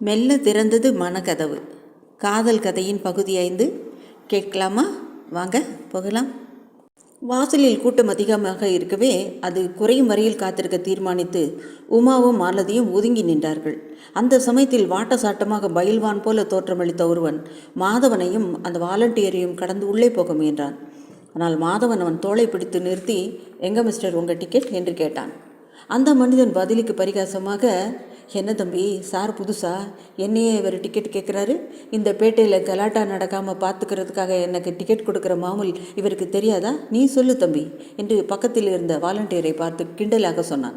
மெல்ல திறந்தது மனக்கதவு. காதல் கதையின் பகுதி 5 கேட்கலாமா? வாங்க போகலாம். வாசலில் கூட்டம் அதிகமாக இருக்கவே அது குறையும் வரையில் காத்திருக்க தீர்மானித்து உமாவும் மாலதியும் ஒதுங்கி நின்றார்கள். அந்த சமயத்தில் வாட்ட சாட்டமாக பயில்வான் போல தோற்றமளித்த ஒருவன் மாதவனையும் அந்த வாலண்டியரையும் கடந்து உள்ளே போக முயன்றான். ஆனால் மாதவன் அவன் தோளை பிடித்து நிறுத்தி, எங்க மிஸ்டர் உங்கள் டிக்கெட் என்று கேட்டான். அந்த மனிதன் பதிலுக்கு பரிகாசமாக, என்ன தம்பி சார் புதுசா என்னையே இவர் டிக்கெட் கேட்குறாரு? இந்த பேட்டையில் கலாட்டா நடக்காமல் பார்த்துக்கிறதுக்காக எனக்கு டிக்கெட் கொடுக்குற மாமூல் இவருக்கு தெரியாதா? நீ சொல்லு தம்பி என்று பக்கத்தில் இருந்த வாலண்டியரை பார்த்து கிண்டலாக சொன்னான்.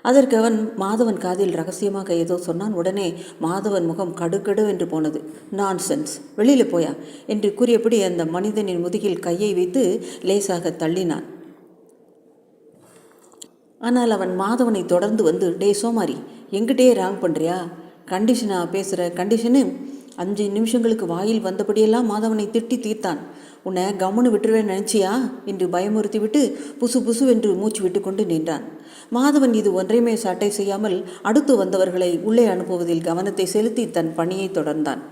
அதற்கு அவன் மாதவன் காதில் ரகசியமாக ஏதோ சொன்னான். உடனே மாதவன் முகம் கடுகடு என்று போனது. நான்சென்ஸ், வெளியில் போயா என்று கூறியபடி அந்த மனிதனின் முதுகில் கையை வைத்து லேசாக தள்ளினான். ஆனால் அவன் மாதவனை தொடர்ந்து வந்து, டே சோமாரி, எங்கிட்டே ராங் பண்ணுறியா? கண்டிஷனாக பேசுகிற கண்டிஷனு? 5 நிமிஷங்களுக்கு வாயில் வந்தபடியெல்லாம் மாதவனை திட்டி தீர்த்தான். உன்னை கம்முன்னு விட்டுருவேன் நினச்சியா என்று பயமுறுத்தி விட்டு புசு புசுவென்று மூச்சு விட்டு கொண்டு நின்றான். மாதவன் இது ஒன்றையுமே சாட்டை செய்யாமல் அடுத்து வந்தவர்களை உள்ளே அனுப்புவதில் கவனத்தை செலுத்தி தன் பணியை தொடர்ந்தான்.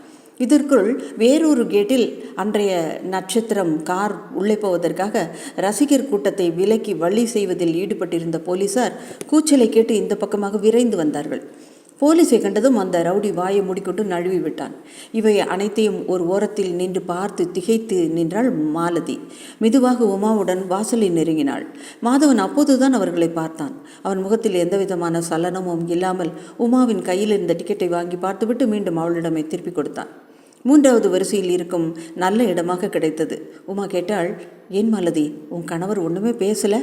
இதற்குள் வேறொரு கேட்டில் அன்றைய நட்சத்திரம் கார் உள்ளே போவதற்காக ரசிகர் கூட்டத்தை விலக்கி வழி செய்வதில் ஈடுபட்டிருந்த போலீசார் கூச்சலை கேட்டு இந்த பக்கமாக விரைந்து வந்தார்கள். போலீஸை கண்டதும் அந்த ரவுடி வாயை மூடிக்கொண்டு நழுவி விட்டான். இவை அனைத்தையும் ஒரு ஓரத்தில் நின்று பார்த்து திகைத்து நின்றாள் மாலதி. மெதுவாக உமாவுடன் வாசலில் நெருங்கினாள். மாதவன் அப்போதுதான் அவர்களை பார்த்தான். அவன் முகத்தில் எந்தவிதமான சலனமும் இல்லாமல் உமாவின் கையில் இருந்த டிக்கெட்டை வாங்கி பார்த்துவிட்டு மீண்டும் அவளிடமே திருப்பி கொடுத்தான். 3வது வரிசையில் இருக்கும் நல்ல இடமாக கிடைத்தது. உமா கேட்டாள், ஏன் மாலதி, உன் கணவர் ஒன்றுமே பேசலை?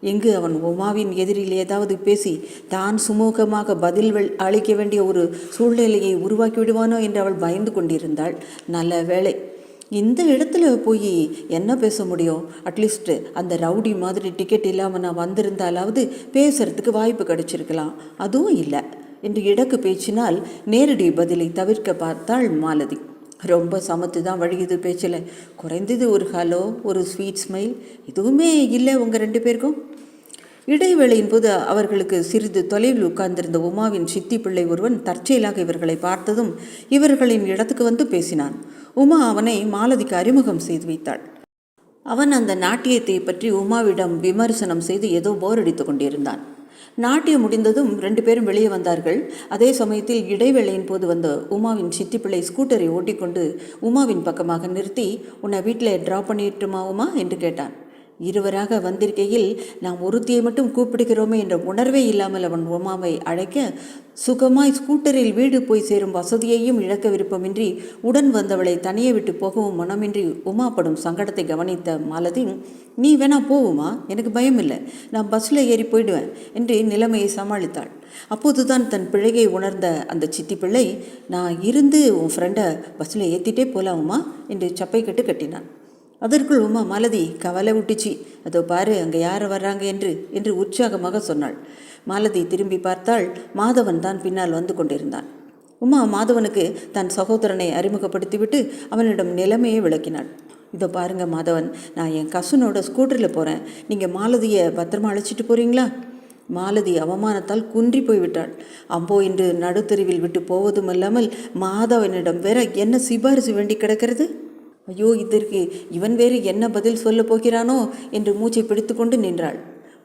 எங்கு அவன் உமாவின் எதிரில் ஏதாவது பேசி தான் சுமூகமாக பதில் அளிக்க வேண்டிய ஒரு சூழ்நிலையை உருவாக்கி விடுவானோ என்று அவள் பயந்து கொண்டிருந்தாள். நல்ல வேளை, இந்த இடத்துல போய் என்ன பேச முடியும்? அட்லீஸ்ட் அந்த ரவுடி மாதிரி டிக்கெட் இல்லாமல் நான் வந்திருந்தாலாவது பேசுறதுக்கு வாய்ப்பு கிடைச்சிருக்கலாம். அதுவும் இல்லை என்று இடக்கு பேச்சினால் நேரடி பதிலை தவிர்க்க பார்த்தாள் மாலதி. ரொம்ப சமத்து தான் வழியுது பேச்சில். குறைந்தது ஒரு ஹலோ, ஒரு ஸ்வீட் ஸ்மைல், எதுவுமே இல்லை உங்கள் 2 பேருக்கும். இடைவேளையின் போது அவர்களுக்கு சிறிது தொலைவில் உட்கார்ந்திருந்த உமாவின் சித்தி பிள்ளை ஒருவன் தற்செயலாக இவர்களை பார்த்ததும் இவர்களின் இடத்துக்கு வந்து பேசினான். உமா அவனை மாலதிக்கு அறிமுகம் செய்து வைத்தாள். அவன் அந்த நாட்டியத்தை பற்றி உமாவிடம் விமர்சனம் செய்து ஏதோ போர் அடித்து கொண்டிருந்தான். நாட்டியம் முடிந்ததும் 2 பேரும் வெளியே வந்தார்கள். அதே சமயத்தில் இடைவேளையின் போது வந்த உமாவின் சித்திப்பிள்ளை ஸ்கூட்டரை ஓட்டிக்கொண்டு உமாவின் பக்கமாக நிறுத்தி, உன்னை வீட்டில் ட்ராப் பண்ணிட்டுமா உமா என்று கேட்டான். இருவராக வந்திருக்கையில் நாம் ஒருத்தியை மட்டும் கூப்பிடுகிறோமே என்ற உணர்வே இல்லாமல் அவன் உமாவை அழைக்க, சுகமாய் ஸ்கூட்டரில் வீடு போய் சேரும் வசதியையும் இழக்க விருப்பமின்றி உடன் வந்தவளை தனியே விட்டு போகவும் மனமின்றி உமா படும் சங்கடத்தை கவனித்த மாலதி, நீ வேணா போவுமா, எனக்கு பயம் இல்லை, நான் பஸ்ஸில் ஏறி போயிடுவேன் என்று நிலைமையை சமாளித்தாள். அப்போதுதான் தன் பிழையை உணர்ந்த அந்த சித்தி பிள்ளை, நான் இருந்து உன் ஃப்ரெண்டை பஸ்ஸில் ஏற்றிட்டே போகலாமா என்று சப்பை கட்டினான். அதற்குள் உமா, மாலதி கவலை விட்டுச்சு, அதோ பாரு அங்கே யார் வர்றாங்க என்று உற்சாகமாக சொன்னாள். மாலதி திரும்பி பார்த்தாள். மாதவன் தான் பின்னால் வந்து கொண்டிருந்தான். உமா மாதவனுக்கு தன் சகோதரனை அறிமுகப்படுத்திவிட்டு அவனிடம் நிலைமையை விளக்கினாள். இதோ பாருங்க மாதவன், நான் என் கசனோட ஸ்கூட்டரில் போகிறேன், நீங்கள் மாலதியை பத்திரமா அழைச்சிட்டு போகிறீங்களா? மாலதி அவமானத்தால் குன்றி போய்விட்டாள். அம்போ என்று நடுத்தெருவில் விட்டு போவதும் இல்லாமல் மாதவனிடம் வேற என்ன சிபாரிசு வேண்டி கிடக்கிறது? ஐயோ, இதற்கு இவன் வேறு என்ன பதில் சொல்ல போகிறானோ என்று மூச்சை பிடித்து கொண்டு நின்றாள்.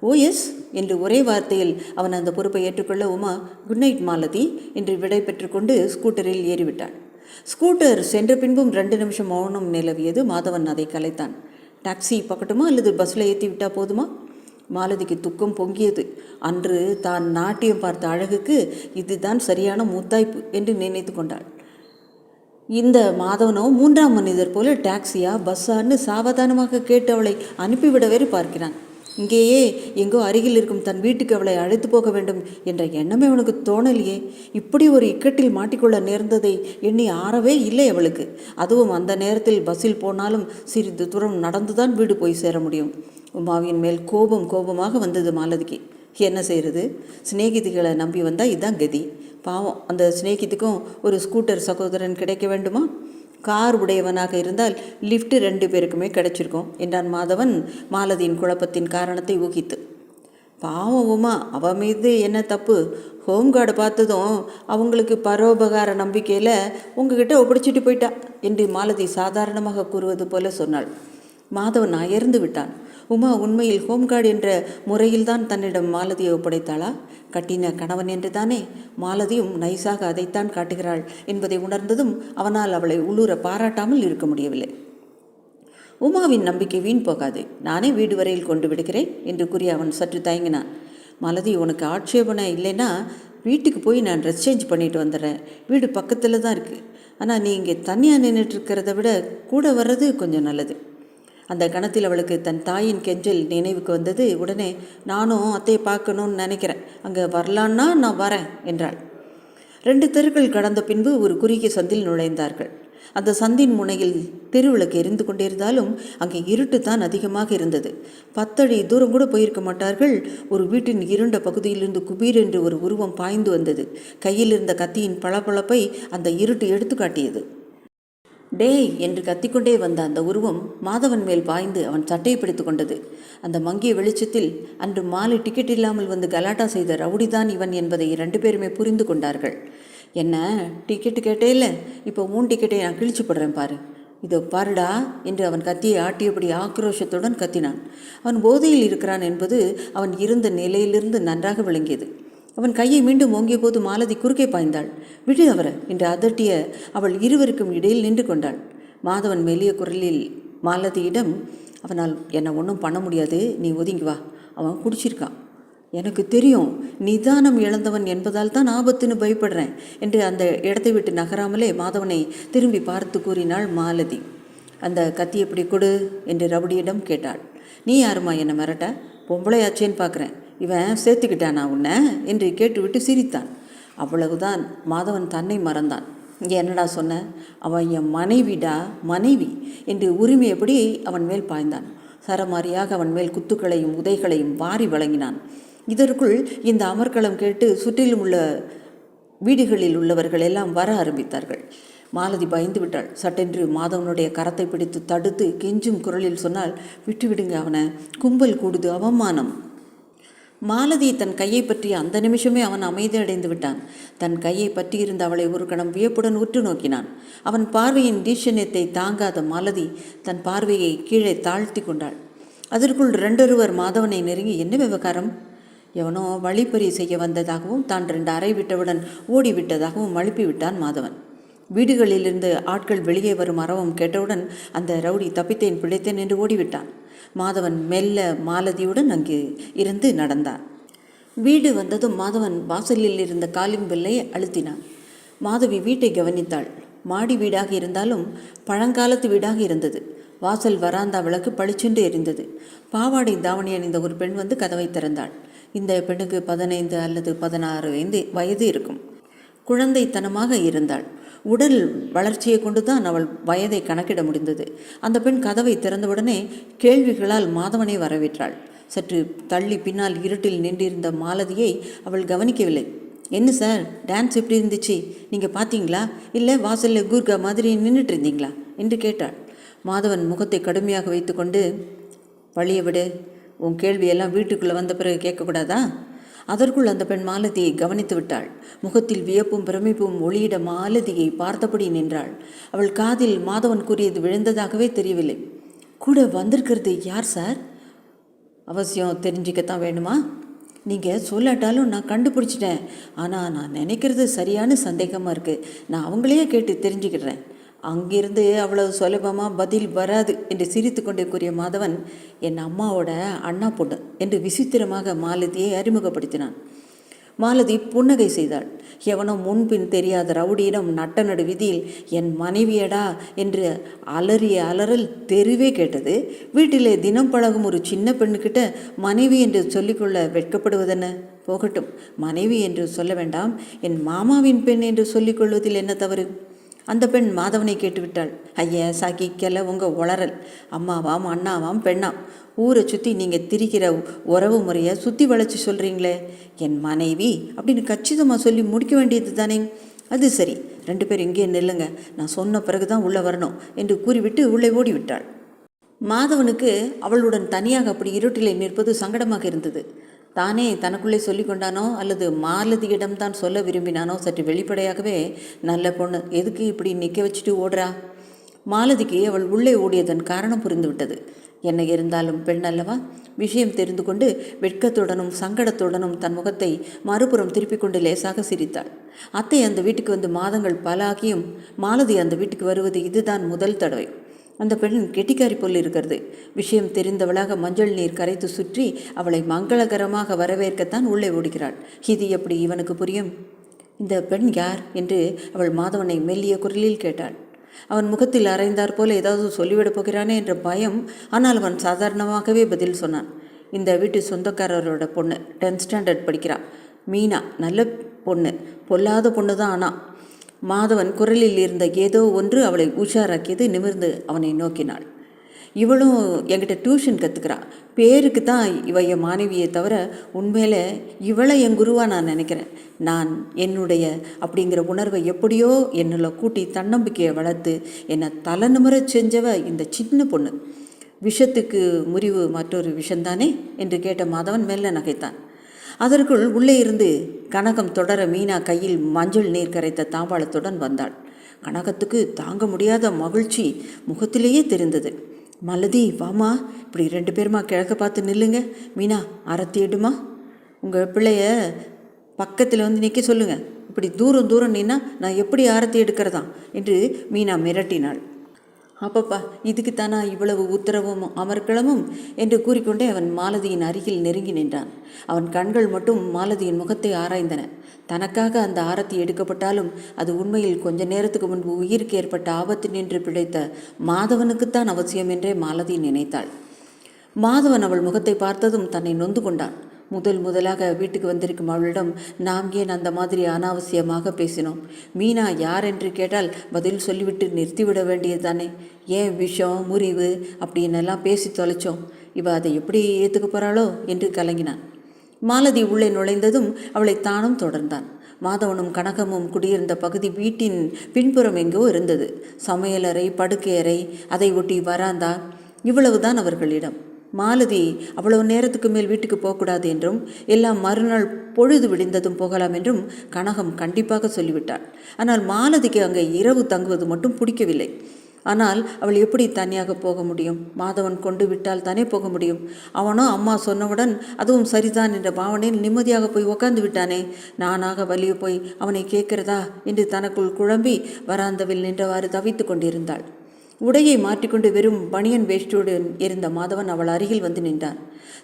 ஓ எஸ் என்று ஒரே வார்த்தையில் அவன் அந்த பொறுப்பை ஏற்றுக்கொள்ள உமா, குட் நைட் மாலதி என்று விடை பெற்று கொண்டு ஸ்கூட்டரில் ஏறிவிட்டாள். ஸ்கூட்டர் சென்ற பின்பும் 2 நிமிஷம் மௌனம் நிலவியது. மாதவன் அதை கலைத்தான். டாக்ஸி பக்கட்டுமா அல்லது பஸ்ஸில் ஏற்றி விட்டால் போதுமா? மாலதிக்கு துக்கம் பொங்கியது. அன்று தான் நாட்டியம் பார்த்த அழகுக்கு இதுதான் சரியான முத்தாய்ப்பு என்று நினைத்து கொண்டாள். இந்த மாதவனோ 3ஆம் மனிதர் போல டாக்ஸியா பஸ்ஸான்னு சாவதானமாக கேட்டு அவளை அனுப்பிவிட வேறு பார்க்கிறான். இங்கேயே எங்கோ அருகில் இருக்கும் தன் வீட்டுக்கு அவளை அழைத்து போக வேண்டும் என்ற எண்ணமே அவனுக்கு தோணலையே. இப்படி ஒரு இக்கட்டில் மாட்டிக்கொள்ள நேர்ந்ததை எண்ணி ஆறவே இல்லை அவளுக்கு. அதுவும் அந்த நேரத்தில் பஸ்ஸில் போனாலும் சிறிது தூரம் நடந்துதான் வீடு போய் சேர முடியும். உமாவின் மேல் கோபமாக வந்தது மாலதிக்கு. என்ன செய்கிறது? சிநேகிதிகளை நம்பி வந்தால் இதுதான் கதி. பாவம், அந்த சிநேகித்துக்கும் ஒரு ஸ்கூட்டர் சகோதரன் கிடைக்க வேண்டுமா? கார் உடையவனாக இருந்தால் லிஃப்ட் 2 பேருக்குமே கிடைச்சிருக்கும் என்றான் மாதவன் மாலதியின் குழப்பத்தின் காரணத்தை ஊகித்து. பாவம் உமா, அவ மீது என்ன தப்பு? ஹோம்கார்டை பார்த்ததும் அவங்களுக்கு பரோபகார நம்பிக்கையில் உங்ககிட்ட ஒப்படைச்சிட்டு போயிட்டா என்று மாலதி சாதாரணமாக கூறுவது போல சொன்னாள். மாதவன் அயர்ந்து விட்டான். உமா உண்மையில் ஹோம்கார்டு என்ற முறையில்தான் தன்னிடம் மாலதியை ஒப்படைத்தாளா? கட்டின கணவன் என்று தானே? மாலதியும் நைசாக அதைத்தான் காட்டுகிறாள் என்பதை உணர்ந்ததும் அவனால் அவளை உள்ளூர பாராட்டாமல் இருக்க முடியவில்லை. உமாவின் நம்பிக்கை வீண் போகாது, நானே வீடு வரையில் கொண்டு விடுகிறேன் என்று கூறி அவன் சற்று தயங்கினான். மாலதி, உனக்கு ஆட்சேபனை இல்லைன்னா வீட்டுக்கு போய் நான் ட்ரெஸ் சேஞ்ச் பண்ணிட்டு வந்துடுறேன். வீடு பக்கத்தில் தான் இருக்குது. ஆனால் நீ இங்கே தனியாக நின்றுட்டுருக்கிறத விட கூட வர்றது கொஞ்சம் நல்லது. அந்த கணத்தில் அவளுக்கு தன் தாயின் கெஞ்சல் நினைவுக்கு வந்தது. உடனே, நானும் அத்தையை பார்க்கணும்னு நினைக்கிறேன், அங்கே வரலான்னா நான் வரேன் என்றாள். 2 தெருக்கள் கடந்த பின்பு ஒரு குறுகிய சந்தில் நுழைந்தார்கள். அந்த சந்தின் முனையில் தெருவிளக்கு எரிந்து கொண்டிருந்தாலும் அங்கே இருட்டு தான் அதிகமாக இருந்தது. 10 அடி தூரம் கூட போயிருக்க மாட்டார்கள். ஒரு வீட்டின் இருண்ட பகுதியிலிருந்து குபீர் என்று ஒரு உருவம் பாய்ந்து வந்தது. கையில் இருந்த கத்தியின் பளபளப்பை அந்த இருட்டு எடுத்து காட்டியது. டேய் என்று கத்திக்கொண்டே வந்த அந்த உருவம் மாதவன் மேல் பாய்ந்து அவன் சட்டையை பிடித்து கொண்டது. அந்த மங்கிய வெளிச்சத்தில் அன்று மாலை டிக்கெட் இல்லாமல் வந்து கலாட்டா செய்த ரவுடிதான் இவன் என்பதை 2 பேருமே புரிந்து கொண்டார்கள். என்ன டிக்கெட்டு கேட்டே இல்லை, இப்போ உன் டிக்கெட்டை நான் கிழிச்சு போடுறேன் பாரு, இதோ பாருடா என்று அவன் கத்தியை ஆட்டியபடி ஆக்ரோஷத்துடன் கத்தினான். அவன் போதையில் இருக்கிறான் என்பது அவன் இருந்த நிலையிலிருந்து நன்றாக விளங்கியது. அவன் கையை மீண்டும் ஓங்கிய போது மாலதி குறுக்கே பாய்ந்தாள். விடு அவரை என்று அதட்டிய அவள் இருவருக்கும் இடையில் நின்று கொண்டாள். மாதவன் மெல்லிய குரலில் மாலதியிடம், அவனால் என்னை ஒன்றும் பண்ண முடியாது, நீ ஒதுங்கி வா, அவன் குடிச்சிருக்கான். எனக்கு தெரியும், நிதானம் இழந்தவன் என்பதால் தான் ஆபத்துன்னு பயப்படுறேன் என்று அந்த இடத்தை விட்டு நகராமலே மாதவனை திரும்பி பார்த்து கூறினாள் மாலதி. அந்த கத்தி எப்படி கொடு என்று ரவுடியிடம் கேட்டாள். நீ யாருமா என்னை மிரட்ட? பொம்பளையாச்சேன்னு பார்க்குறேன், இவன் சேர்த்துக்கிட்டானா உன்னை என்று கேட்டுவிட்டு சிரித்தான். அவ்வளவுதான். மாதவன் தன்னை மறந்தான். என்னடா சொன்ன? அவன் என் மனைவிடா, மனைவி என்று உரிமையபடி அவன் மேல் பாய்ந்தான். சரமாரியாக அவன் மேல் குத்துக்களையும் உதைகளையும் வாரி வழங்கினான். இதற்குள் இந்த அமர்க்களம் கேட்டு சுற்றிலும் உள்ள வீடுகளில் உள்ளவர்கள் எல்லாம் வர ஆரம்பித்தார்கள். மாலதி பயந்து விட்டாள். சட்டென்று மாதவனுடைய கரத்தை பிடித்து தடுத்து கெஞ்சும் குரலில் சொன்னால், விட்டுவிடுங்க, அவனை கும்பல் கூடுது, அவமானம். மாலதி தன் கையை பற்றி அந்த நிமிஷமே அவன் அமைதி அடைந்து விட்டான். தன் கையை பற்றியிருந்த அவளை ஒரு கணம் வியப்புடன் உற்று நோக்கினான். அவன் பார்வையின் தீட்சண்யத்தை தாங்காத மாலதி தன் பார்வையை கீழே தாழ்த்தி கொண்டாள். அதற்குள் 2 மாதவனை நெருங்கி, என்ன விவகாரம்? எவனோ வழிப்பறி செய்ய வந்ததாகவும் தான் 2 அறை விட்டவுடன் ஓடிவிட்டதாகவும் மழுப்பி விட்டான் மாதவன். வீடுகளிலிருந்து ஆட்கள் வெளியே வரும் அரவம் கேட்டவுடன் அந்த ரவுடி தப்பித்தேன் பிழைத்தேன் என்று ஓடிவிட்டான். மாதவன் மெல்ல மாலதியுடன் அங்கு இருந்து நடந்தான். வீடு வந்ததும் மாதவன் வாசலில் இருந்த காலிங் பெல்லை அழுத்தினான். மாதவி வீட்டை கவனித்தாள். மாடி வீடாக இருந்தாலும் பழங்காலத்து வீடாக இருந்தது. வாசல் வராந்தா விளக்கு பளிச்சென்று எரிந்தது. பாவாடை தாவணி அணிந்த ஒரு பெண் வந்து கதவை திறந்தாள். இந்த பெண்ணுக்கு 15 அல்லது 16 வயது இருக்கும். குழந்தைத்தனமாக இருந்தாள். உடல் வளர்ச்சியை கொண்டுதான் அவள் வயதை கணக்கிட முடிந்தது. அந்த பெண் கதவை திறந்தவுடனே கேள்விகளால் மாதவனை வரவேற்றாள். சற்று தள்ளி பின்னால் இருட்டில் நின்றிருந்த மாலதியை அவள் கவனிக்கவில்லை. என்ன சார், டான்ஸ் எப்படி இருந்துச்சு, நீங்கள் பார்த்தீங்களா, இல்லை வாசலில் கூர்கா மாதிரி நின்றுட்டு இருந்தீங்களா என்று கேட்டாள். மாதவன் முகத்தை கடுமையாக வைத்துக்கொண்டு, வழியை விடு, உன் கேள்வியெல்லாம் வீட்டுக்குள்ளே வந்த பிறகு கேட்கக்கூடாதா? அதற்குள் அந்த பெண் மாலதியை கவனித்து விட்டாள். முகத்தில் வியப்பும் பிரமிப்பும் ஒளியிட மாலதியை பார்த்தபடி நின்றாள். அவள் காதில் மாதவன் கூறியது விழுந்ததாகவே தெரியவில்லை. கூட வந்திருக்கிறது யார் சார்? அவசியம் தெரிஞ்சிக்கத்தான் வேணுமா? நீங்கள் சொல்லாட்டாலும் நான் கண்டுபிடிச்சிட்டேன். ஆனால் நான் நினைக்கிறது சரியான சந்தேகமாக இருக்குது. நான் அவங்களையே கேட்டு தெரிஞ்சுக்கிறேன். அங்கிருந்து அவ்வளவு சுலபமாக பதில் வராது என்று சிரித்து கொண்டே கூறிய மாதவன், என் அம்மாவோட அண்ணா பொண்ணு என்று விசித்திரமாக மாலதியை அறிமுகப்படுத்தினான். மாலதி புன்னகை செய்தாள். எவனோ முன்பின் தெரியாத ரவுடியிடம் நட்ட நடு விதியில் என் மனைவியடா என்று அலறிய அலறல் தெருவே கேட்டது. வீட்டிலே தினம் பழகும் ஒரு சின்ன பெண்ணுக்கிட்ட மனைவி என்று சொல்லிக்கொள்ள வெட்கப்படுவதென்ன? போகட்டும், மனைவி என்று சொல்ல வேண்டாம், என் மாமாவின் பெண் என்று சொல்லிக்கொள்வதில் என்ன தவறு? அந்த பெண் மாதவனை கேட்டுவிட்டாள். ஐயா சாக்கிக்கல உங்கள் உளறல், அம்மாவாம் அண்ணாவாம் பெண்ணாம், ஊரை சுற்றி நீங்கள் திரிக்கிற உறவு முறையை சுற்றி வளைச்சி சொல்கிறீங்களே. என் மனைவி அப்படின்னு கச்சிதமாக சொல்லி முடிக்க வேண்டியது தானே. அது சரி, 2 பேர் இங்கே நில்லுங்க, நான் சொன்ன பிறகு தான் உள்ளே வரணும் என்று கூறிவிட்டு உள்ளே ஓடிவிட்டாள். மாதவனுக்கு அவளுடன் தனியாக அப்படி இருட்டிலே நிற்பது சங்கடமாக இருந்தது. தானே தனக்குள்ளே சொல்லி கொண்டானோ அல்லது மாலதியிடம்தான் சொல்ல விரும்பினானோ சற்று வெளிப்படையாகவே, நல்ல பொண்ணு, எதுக்கு இப்படி நிற்க வச்சுட்டு ஓடுறா? மாலதிக்கு அவள் உள்ளே ஓடியதன் காரணம் புரிந்துவிட்டது. என்ன இருந்தாலும் பெண் அல்லவா? விஷயம் தெரிந்து கொண்டு வெட்கத்துடனும் சங்கடத்துடனும் தன் முகத்தை மறுபுறம் திருப்பிக் கொண்டு லேசாக சிரித்தாள். அத்தை அந்த வீட்டுக்கு வந்து மாதங்கள் பல ஆகியும் மாலதி அந்த வீட்டுக்கு வருவது இதுதான் முதல் தடவை. அந்த பெண் கெட்டிக்காரி போல் இருக்கிறது. விஷயம் தெரிந்தவளாக மஞ்சள் நீர் கரைத்து சுற்றி அவளை மங்களகரமாக வரவேற்கத்தான் உள்ளே ஓடுகிறாள். இது எப்படி இவனுக்கு புரியும்? இந்த பெண் யார் என்று அவள் மாதவனை மெல்லிய குரலில் கேட்டாள். அவன் முகத்தில் அரைந்தார் போல ஏதாவது சொல்லிவிடப் போகிறானே என்ற பயம். ஆனால் அவன் சாதாரணமாகவே பதில் சொன்னான். இந்த வீட்டு சொந்தக்காரரோட பொண்ணு, 10th ஸ்டாண்டர்ட் படிக்கிறான். மீனா நல்ல பொண்ணு, பொல்லாத பொண்ணு தான். ஆனால் மாதவன் குரலில் இருந்த ஏதோ ஒன்று அவளை உஷாராக்கியது. நிமிர்ந்து அவனை நோக்கினாள். இவளும் என்கிட்ட டியூஷன் கற்றுக்கிறான். பேருக்கு தான் இவ என் மாணவியை தவிர உண்மையில் இவளை என் குருவாக நான் நினைக்கிறேன். நான் என்னுடைய அப்படிங்கிற உணர்வை எப்படியோ என்னுள்ள கூட்டி தன்னம்பிக்கையை வளர்த்து என்னை தலைநிமிர செஞ்சவ இந்த சின்ன பொண்ணு. விஷத்துக்கு முறிவு மற்றொரு விஷந்தானே என்று கேட்ட மாதவன் மெல்ல நகைத்தான். அதற்குள் உள்ளே இருந்து கனகம் தொடர மீனா கையில் மஞ்சள் நீர் கரைத்த தாம்பாளத்துடன் வந்தாள். கனகத்துக்கு தாங்க முடியாத மகிழ்ச்சி முகத்திலேயே தெரிந்தது. மலதி, வாமா, இப்படி 2 பேருமா கிழக்க பார்த்து நில்லுங்க. மீனா, அரத்தி எடுமா. உங்கள் பிள்ளைய பக்கத்தில் வந்து நிற்க சொல்லுங்கள். இப்படி தூரம் தூரம் நின்னா நான் எப்படி ஆரத்தி எடுக்கிறதா என்று மீனா மிரட்டினாள். அப்பப்பா, இதுக்குத்தானா இவ்வளவு உத்தரவும் அமர்க்களமும் என்று கூறிக்கொண்டே அவன் மாலதியின் அருகில் நெருங்கி நின்றான். அவன் கண்கள் மட்டும் மாலதியின் முகத்தை ஆராய்ந்தன. தனக்காக அந்த ஆரத்தி எடுக்கப்பட்டாலும் அது உண்மையில் கொஞ்ச நேரத்துக்கு முன்பு உயிருக்கு ஏற்பட்ட ஆபத்து நின்று பிழைத்த மாதவனுக்குத்தான் அவசியம் என்றே மாலதி நினைத்தாள். மாதவன் அவள் முகத்தை பார்த்ததும் தன்னை நொந்து கொண்டான். முதலாக வீட்டுக்கு வந்திருக்கும் அவளிடம் நாம் ஏன் அந்த மாதிரி அனாவசியமாக பேசினோம்? மீனா யார் என்று கேட்டால் பதில் சொல்லிவிட்டு நிறுத்திவிட வேண்டியது தானே? ஏன் விஷம் முறிவு அப்படின்னெல்லாம் பேசி தொலைச்சோம். இவ அதை எப்படி ஏற்றுக்க போகிறாளோ என்று கலங்கினான். மாலதி உள்ளே நுழைந்ததும் அவளை தானும் தொடர்ந்தான். மாதவனும் கனகமும் குடியிருந்த பகுதி வீட்டின் பின்புறம் எங்கோ இருந்தது. சமையலறை, படுக்கையறை, அதை ஒட்டி வராந்தா, இவ்வளவுதான் அவர்களிடம். மாலதி அவ்வளவு நேரத்துக்கு மேல் வீட்டுக்கு போகக்கூடாது என்றும் எல்லாம் மறுநாள் பொழுது விடிந்ததும் போகலாம் என்றும் கனகம் கண்டிப்பாக சொல்லிவிட்டாள். ஆனால் மாலதிக்கு அங்கே இரவு தங்குவது மட்டும் பிடிக்கவில்லை. ஆனால் அவள் எப்படி தனியாக போக முடியும்? மாதவன் கொண்டு விட்டால் தானே போக முடியும். அவனோ அம்மா சொன்னவுடன் அதுவும் சரிதான் என்ற பாவனையில் நிம்மதியாக போய் உக்காந்து விட்டானே. நானாக வலிய போய் அவனை கேட்கிறதா என்று தனக்குள் குழம்பி வராந்தவில் நின்றவாறு தவித்து கொண்டிருந்தாள். உடையை மாற்றிக்கொண்டு வெறும் பனியன் வேஷ்டியோடு இருந்த மாதவன் அவள் அருகில் வந்து நின்றான்.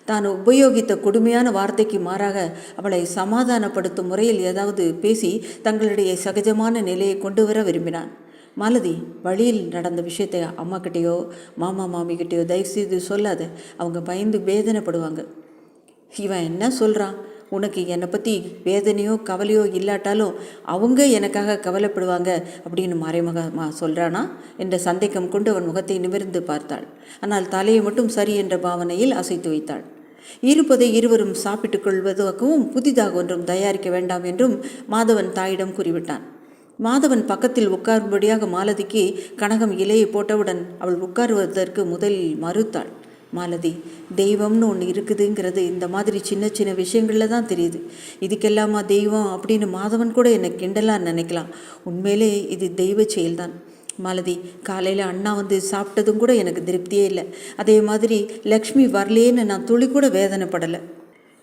தான் உபயோகித்த கொடுமையான வார்த்தைக்கு மாறாக அவளை சமாதானப்படுத்தும் முறையில் ஏதாவது பேசி தங்களுடைய சகஜமான நிலையை கொண்டு வர விரும்பினான். மாலதி, வழியில் நடந்த விஷயத்தை அம்மா கிட்டேயோ மாமா மாமிகிட்டேயோ தயவுசெய்து சொல்லாத. அவங்க பயந்து வேதனைப்படுவாங்க. இவன் என்ன சொல்கிறான்? உனக்கு என்னை பற்றி வேதனையோ கவலையோ இல்லாட்டாலும் அவங்க எனக்காக கவலைப்படுவாங்க அப்படின்னு மறைமுகமாக சொல்கிறானா என்ற சந்தேகம் கொண்டு அவன் முகத்தை நிமிர்ந்து பார்த்தாள். ஆனால் தலையை மட்டும் சரி என்ற பாவனையில் அசைத்து வைத்தாள். இருப்பதை இருவரும் சாப்பிட்டுக் கொள்வதற்கும் புதிதாக ஒன்றும் தயாரிக்க வேண்டாம் என்றும் மாதவன் தாயிடம் கூறிவிட்டான். மாதவன் பக்கத்தில் உட்காரும்படியாக மாலதிக்கு கனகம் இலையை போட்டவுடன் அவள் உட்காருவதற்கு முதலில் மறுத்தாள். மாலதி, தெய்வம்னு ஒன்று இருக்குதுங்கிறது இந்த மாதிரி சின்ன சின்ன விஷயங்களில் தான் தெரியுது. இதுக்கெல்லாமா தெய்வம் அப்படின்னு மாதவன் கூட என்னை கிண்டலான்னு நினைக்கலாம். உண்மையிலே இது தெய்வ செயல்தான். மாலதி, காலையில் அண்ணா வந்து சாப்பிட்டதும் கூட எனக்கு திருப்தியே இல்லை. அதே மாதிரி லக்ஷ்மி வரலேன்னு நான் துளி கூட வேதனைப்படலை.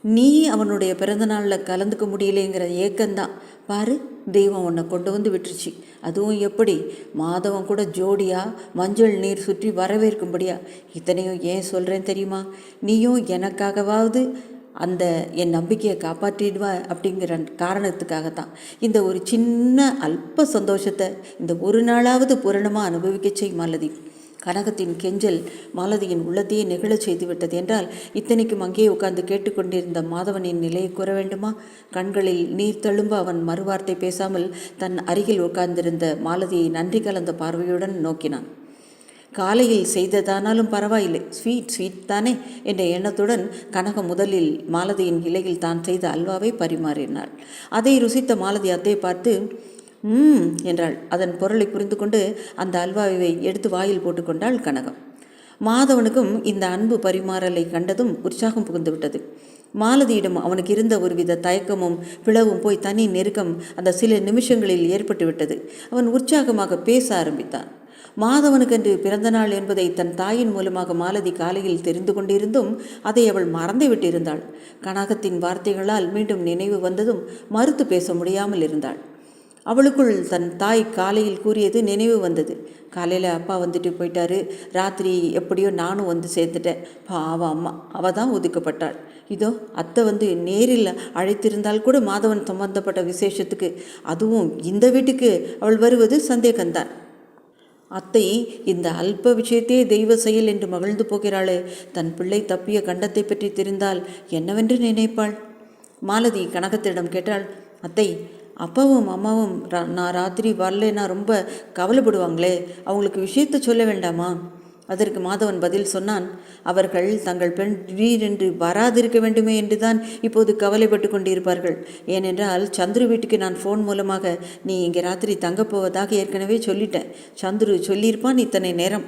நீ அவனுடைய பிறந்தநாளில் கலந்துக்க முடியலைங்கிற ஏக்கம்தான். பாரு, தெய்வம் உன்னை கொண்டு வந்து விட்டுருச்சு. அதுவும் எப்படி? மாதவன் கூட ஜோடியாக மஞ்சள் நீர் சுற்றி வரவேற்கும்படியா. இத்தனையும் ஏன் சொல்கிறேன் தெரியுமா? நீயும் எனக்காகவாவது அந்த என் நம்பிக்கையை காப்பாற்றிடுவா அப்படிங்கிற காரணத்துக்காகத்தான். இந்த ஒரு சின்ன அல்ப சந்தோஷத்தை இந்த ஒரு நாளாவது பூரணமாக அனுபவிக்க செய் மாலதி. கனகத்தின் கெஞ்சல் மாலதியின் உள்ளத்தையே நெகிழச் செய்துவிட்டது. என்றால் இத்தனைக்கும் அங்கே உட்கார்ந்து கேட்டுக்கொண்டிருந்த மாதவனின் நிலையை கூற வேண்டுமா? கண்களில் நீர் தழும்ப அவன் மறுவார்த்தை பேசாமல் தன் அருகில் உட்கார்ந்திருந்த மாலதியை நன்றி கலந்த பார்வையுடன் நோக்கினான். காலையில் செய்ததானாலும் பரவாயில்லை, ஸ்வீட் தானே என்ற எண்ணத்துடன் கனகம் முதலில் மாலதியின் இலையில் தான் செய்த அல்வாவை பரிமாறினாள். அதை ருசித்த மாலதி அத்தை பார்த்து என்றாள். அதன் பொருளை புரிந்து கொண்டு அந்த அல்வாவை எடுத்து வாயில் போட்டுக்கொண்டாள் கனகம். மாதவனுக்கும் இந்த அன்பு பரிமாறலை கண்டதும் உற்சாகம் புகுந்து விட்டது. மாலதியிடம் அவனுக்கு இருந்த ஒருவித தயக்கமும் பிளவும் போய் தனி நெருக்கம் அந்த சில நிமிஷங்களில் ஏற்பட்டுவிட்டது. அவன் உற்சாகமாக பேச ஆரம்பித்தான். மாதவனுக்கென்று பிறந்த நாள் என்பதை தன் தாயின் மூலமாக மாலதி காலையில் தெரிந்து கொண்டிருந்தும் அதை அவள் மறந்துவிட்டிருந்தாள். கனகத்தின் வார்த்தைகளால் மீண்டும் நினைவு வந்ததும் மறுத்து பேச முடியாமல் இருந்தாள். அவளுக்குள் தன் தாய் காலையில் கூறியது நினைவு வந்தது. காலையில் அப்பா வந்துட்டு போயிட்டாரு, ராத்திரி எப்படியோ நானும் வந்து சேர்த்துட்டேன். பாவம் அம்மா, அவள் தான் ஒதுக்கப்பட்டாள். இதோ அத்தை வந்து நேரில் அழைத்திருந்தால் கூட மாதவன் சம்பந்தப்பட்ட விசேஷத்துக்கு, அதுவும் இந்த வீட்டுக்கு அவள் வருவது சந்தேகம்தான். அத்தை இந்த அல்ப விஷயத்தையே தெய்வ செயல் என்று மகிழ்ந்து போகிறாளே, தன் பிள்ளை தப்பிய கண்டத்தை பற்றி தெரிந்தால் என்னவென்று நினைப்பாள்? மாலதி கனகத்திடம் கேட்டாள். அத்தை, அப்பாவும் அம்மாவும் நான் ராத்திரி வரலைன்னா ரொம்ப கவலைப்படுவாங்களே, அவங்களுக்கு விஷயத்தை சொல்ல வேண்டாமா? அதற்கு மாதவன் பதில் சொன்னான். அவர்கள் தங்கள் பெண் திடீரென்று வராதிருக்க வேண்டுமே என்றுதான் இப்போது கவலைப்பட்டு கொண்டிருப்பார்கள். ஏனென்றால் சந்துரு வீட்டுக்கு நான் ஃபோன் மூலமாக நீ இங்கே ராத்திரி தங்கப்போவதாக ஏற்கனவே சொல்லிட்டேன். சந்துரு சொல்லியிருப்பான் இத்தனை நேரம்.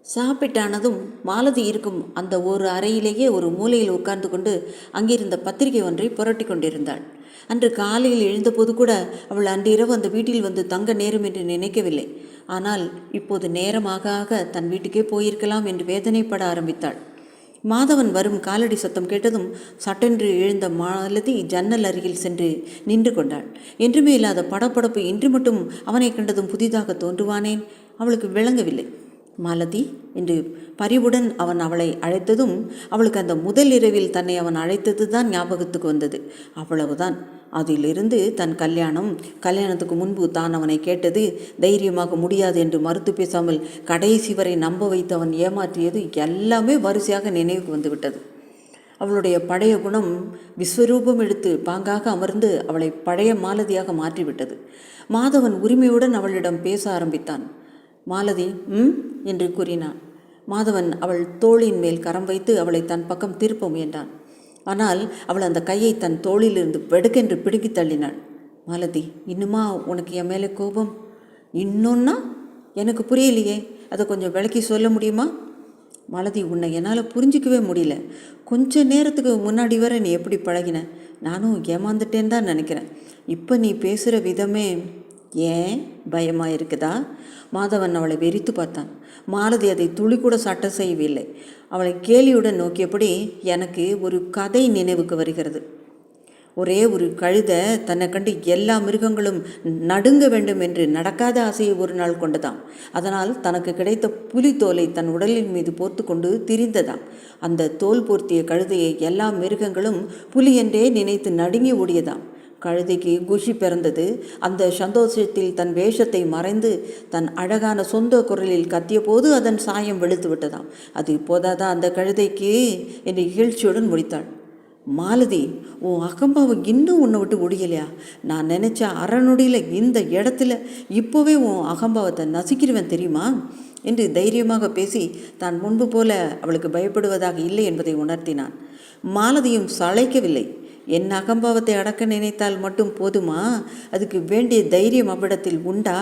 சாப்பிட்டானதும் மாலதி இருக்கும் அந்த ஒரு அறையிலேயே ஒரு மூலையில் உட்கார்ந்து கொண்டு அங்கிருந்த பத்திரிகை ஒன்றை புரட்டி கொண்டிருந்தாள். அன்று காலையில் எழுந்தபோது கூட அவள் அன்றிரவு அந்த வீட்டில் வந்து தங்க நேரம் என்று நினைக்கவில்லை. ஆனால் இப்போது நேரமாக ஆக தன் வீட்டுக்கே போயிருக்கலாம் என்று வேதனைப்பட ஆரம்பித்தாள். மாதவன் வரும் காலடி சத்தம் கேட்டதும் சட்டென்று எழுந்த மாலதி ஜன்னல் அருகில் சென்று நின்று கொண்டாள். என்றுமே இல்லாத படப்படப்பு இன்று மட்டும் அவனை கண்டதும் புதிதாக தோன்றுவானேன் அவளுக்கு விளங்கவில்லை. மாலதி என்று பரிவுடன் அவன் அவளை அழைத்ததும் அவளுக்கு அந்த முதல் இரவில் தன்னை அவன் அழைத்தது தான் ஞாபகத்துக்கு வந்தது. அவ்வளவுதான். அதிலிருந்து தன் கல்யாணத்துக்கு முன்பு தான் அவனை கேட்டது தைரியமாக முடியாது என்று மறுத்து பேசாமல் கடைசி வரை நம்ப வைத்து அவன் ஏமாற்றியது எல்லாமே வரிசையாக நினைவுக்கு வந்துவிட்டது. அவளுடைய பழைய குணம் விஸ்வரூபம் எடுத்து பாங்காக அமர்ந்து அவளை பழைய மாலதியாக மாற்றிவிட்டது. மாதவன் உரிமையுடன் அவளிடம் பேச ஆரம்பித்தான். மாலதி என்று கூறினான். மாதவன் அவள் தோளின் மேல் கரம் வைத்து அவளை தன் பக்கம் திருப்ப முயன்றான். ஆனால் அவள் அந்த கையை தன் தோளிலிருந்து வெடுக்கென்று பிடுங்கி தள்ளினாள். மாலதி, இன்னுமா உனக்கு என் மேலே கோபம்? இன்னொன்னா எனக்கு புரியலையே, அதை கொஞ்சம் விளக்கி சொல்ல முடியுமா? மாலதி, உன்னை என்னால் புரிஞ்சிக்கவே முடியல. கொஞ்ச நேரத்துக்கு முன்னாடி வர நீ எப்படி பழகின? நானும் ஏமாந்துட்டேன்னு தான் நினைக்கிறேன். இப்போ நீ பேசுகிற விதமே ஏன் பயமாக இருக்குதா? மாதவன் அவளை வெறித்து பார்த்தான். மாலதி அதை துளி கூட சட்ட செய்யவில்லை. அவளை கேலியுடன் நோக்கியபடி, எனக்கு ஒரு கதை நினைவுக்கு வருகிறது. ஒரே ஒரு கழுதை தன்னை கண்டு எல்லா மிருகங்களும் நடுங்க வேண்டும் என்று நடக்காத ஆசையை ஒரு நாள் கொண்டதாம். அதனால் தனக்கு கிடைத்த புலி தோலை தன் உடலின் மீது போர்த்து கொண்டு திரிந்ததாம். அந்த தோல் போர்த்திய கழுதையை எல்லா மிருகங்களும் புலி என்றே நினைத்து நடுங்கி ஓடியதாம். கழுதைக்கு குஷி பிறந்தது. அந்த சந்தோஷத்தில் தன் வேஷத்தை மறைந்து தன் அழகான சொந்த குரலில் கத்திய போது அதன் சாயம் வெளுத்து விட்டதாம். அது போதாதா அந்த கழுதைக்கு என்று இகழ்ச்சியுடன் முடித்தாள். மாலதி, உன் அகம்பாவை இன்னும் உன்னை விட்டு ஒடியலையா? நான் நினச்ச அறநொடியில் இந்த இடத்துல இப்போவே உன் அகம்பாவத்தை நசுக்கிடுவேன் தெரியுமா என்று தைரியமாக பேசி தான் முன்பு போல அவளுக்கு பயப்படுவதாக இல்லை என்பதை உணர்த்தினான். மாலதியும் சளைக்கவில்லை. என் அகம்பாவத்தை அடக்க நினைத்தால் மட்டும் போதுமா? அதுக்கு வேண்டிய தைரியம் அவ்விடத்தில் உண்டா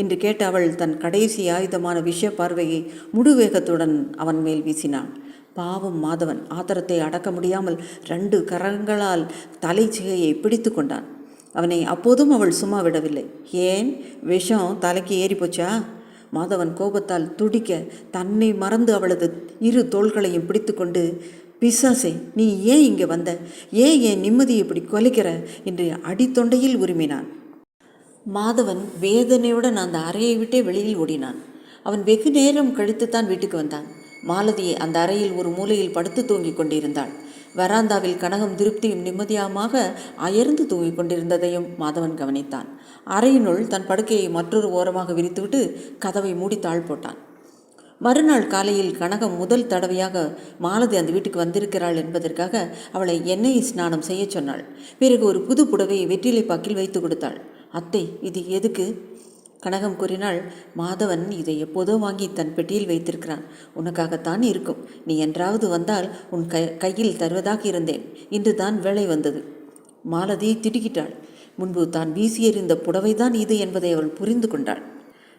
என்று கேட்ட அவள் தன் கடைசி ஆயுதமான விஷ பார்வையை முடுவேகத்துடன் அவன் மேல் வீசினாள். பாவம் மாதவன் ஆத்திரத்தை அடக்க முடியாமல் 2 கரங்களால் தலைச்சிகையை பிடித்து கொண்டான். அவனை அப்போதும் அவள் சும்மா விடவில்லை. ஏன், விஷம் தலைக்கு ஏறி போச்சா? மாதவன் கோபத்தால் துடிக்க தன்னை மறந்து அவளது 2 தோள்களையும் பிடித்து கொண்டு, பிசாசே, நீ ஏன் இங்கே வந்த? ஏன் என் நிம்மதியை இப்படி கொலைக்கிற என்று அடித்தொண்டையில் உரிமினான். மாதவன் வேதனையுடன் அந்த அறையை விட்டே வெளியில் ஓடினான். அவன் வெகு நேரம் கழித்துத்தான் வீட்டுக்கு வந்தான். மாலதி அந்த அறையில் ஒரு மூலையில் படுத்து தூங்கிக் கொண்டிருந்தாள். வராந்தாவில் கனகம் திருப்தியும் நிம்மதியாமாக அயர்ந்து தூங்கிக் கொண்டிருந்ததையும் மாதவன் கவனித்தான். அறையினுள் தன் படுக்கையை மற்றொரு ஓரமாக விரித்துவிட்டு கதவை மூடி தாழ் போட்டான். மறுநாள் காலையில் கனகம் முதல் தடவையாக மாலதி அந்த வீட்டுக்கு வந்திருக்கிறாள் என்பதற்காக அவளை எண்ணெய் ஸ்நானம் செய்ய சொன்னாள். பிறகு ஒரு புது புடவையை வெற்றிலை பாக்கில் வைத்து கொடுத்தாள். அத்தை, இது எதுக்கு? கனகம் கூறினாள். மாதவன் இதை எப்போதோ வாங்கி தன் பெட்டியில் வைத்திருக்கிறான். உனக்காகத்தான் இருக்கும். நீ என்றாவது வந்தால் உன் கையில் தருவதாக இருந்தேன். இன்று தான் வேலை வந்தது. மாலதி திடுக்கிட்டாள். முன்பு தான் வீசியெறிந்த புடவைதான் இது என்பதை அவள் புரிந்து கொண்டாள்.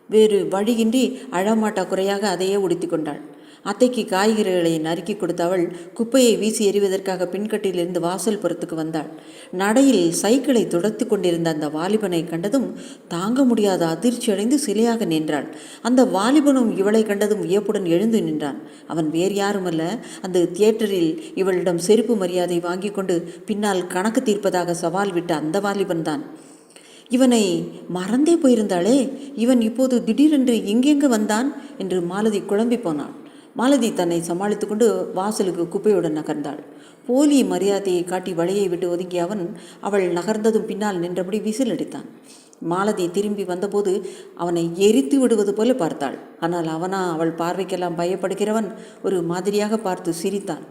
வேறு வழியின்றி அழமாட்டா குறையாக அதையே உடுத்தி கொண்டாள். அத்தைக்கு காய்கறிகளை நறுக்கி கொடுத்த அவள் குப்பையை வீசி எறிவதற்காக பின்கட்டிலிருந்து வாசல் புறத்துக்கு வந்தாள். நடையில் சைக்கிளை துடைத்து கொண்டிருந்த அந்த வாலிபனை கண்டதும் தாங்க முடியாத அதிர்ச்சி அடைந்து சிலையாக நின்றாள். அந்த வாலிபனும் இவளை கண்டதும் வியப்புடன் எழுந்து நின்றான். அவன் வேறு யாருமல்ல, அந்த தியேட்டரில் இவளிடம் செருப்பு மரியாதை வாங்கி கொண்டு பின்னால் கணக்கு தீர்ப்பதாக சவால் விட்ட அந்த வாலிபன் தான். இவனை மறந்தே போயிருந்தாளே, இவன் இப்போது திடீரென்று எங்கெங்கே வந்தான் என்று மாலதி குழம்பி போனாள். மாலதி தன்னை சமாளித்து கொண்டு வாசலுக்கு குப்பையுடன் நகர்ந்தாள். போலி மரியாதையை காட்டி வழியை விட்டு ஒதுங்கிய அவன் அவள் நகர்ந்ததும் பின்னால் நின்றபடி விசில் அடித்தான். மாலதி திரும்பி வந்தபோது அவனை எரித்து விடுவது போல பார்த்தாள். ஆனால் அவனா அவள் பார்வைக்கெல்லாம் பயப்படுகிறவன் ஒரு மாதிரியாக பார்த்து சிரித்தான்.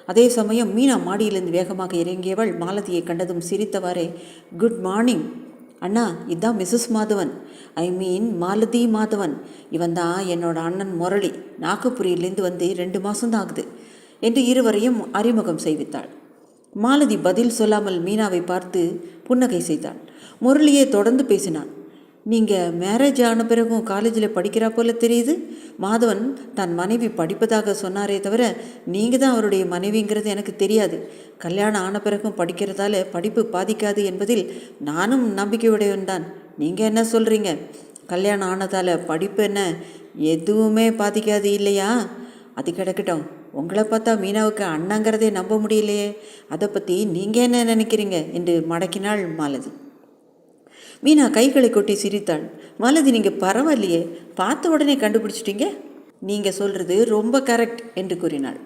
அதே சமயம் மீனா மாடியிலிருந்து வேகமாக இறங்கியவள் மாலதியை கண்டதும் சிரித்தவாறே, குட் மார்னிங் அண்ணா, இதுதான் மிஸ்ஸஸ் மாதவன், ஐ மீன் மாலதி மாதவன். இவன் தான் என்னோட அண்ணன் முரளி, நாகப்புரியிலேருந்து வந்து 2 மாதம்தான் ஆகுது என்று இருவரையும் அறிமுகம் செய்வித்தாள். மாலதி பதில் சொல்லாமல் மீனாவை பார்த்து புன்னகை செய்தாள். முரளியை தொடர்ந்து பேசினான். நீங்கள் மேரேஜ் ஆன பிறகும் காலேஜில் படிக்கிறா போல தெரியுது. மாதவன் தன் மனைவி படிப்பதாக சொன்னாரே தவிர நீங்கள் தான் அவருடைய மனைவிங்கிறது எனக்கு தெரியாது. கல்யாணம் ஆன பிறகும் படிக்கிறதால படிப்பு பாதிக்காது என்பதில் நானும் நம்பிக்கையுடையவன் தான். நீங்கள் என்ன சொல்கிறீங்க? கல்யாணம் ஆனதால் படிப்பு என்ன எதுவுமே பாதிக்காது இல்லையா? அது கிடக்கட்டும், உங்களை பார்த்தா மீனாவுக்கு அண்ணங்கிறதே நம்ப முடியலையே, அதை பற்றி நீங்கள் என்ன நினைக்கிறீங்க என்று மடக்கினாள் மாலதி. மீனா கைகளை கொட்டி சிரித்தாள். மாலதி, நீங்கள் பரவாயில்லையே, பார்த்த உடனே கண்டுபிடிச்சிட்டீங்க. நீங்கள் சொல்கிறது ரொம்ப கரெக்ட் என்று கூறினாள்.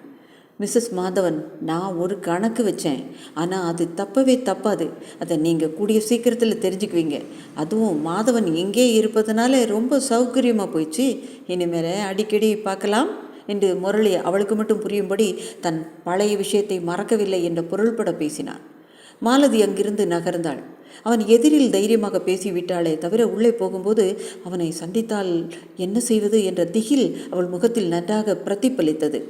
மிஸ்ஸஸ் மாதவன், நான் ஒரு கணக்கு வச்சேன், ஆனால் அது தப்பவே தப்பாது. அதை நீங்கள் கூடிய சீக்கிரத்தில் தெரிஞ்சுக்குவீங்க. அதுவும் மாதவன் எங்கே இருப்பதனால ரொம்ப சௌகரியமாக போயிடுச்சு. இனிமேல் அடிக்கடி பார்க்கலாம் என்று முரளி அவளுக்கு மட்டும் புரியும்படி தன் பழைய விஷயத்தை மறக்கவில்லை என்ற பொருள்பட பேசினான். மாலதி அங்கிருந்து நகர்ந்தாள். அவன் எதிரில் தைரியமாக பேசிவிட்டாளே தவிர உள்ளே போகும்போது அவனை சந்தித்தால் என்ன செய்வது என்ற திகில் அவள் முகத்தில் நன்றாக பிரதிபலித்தது.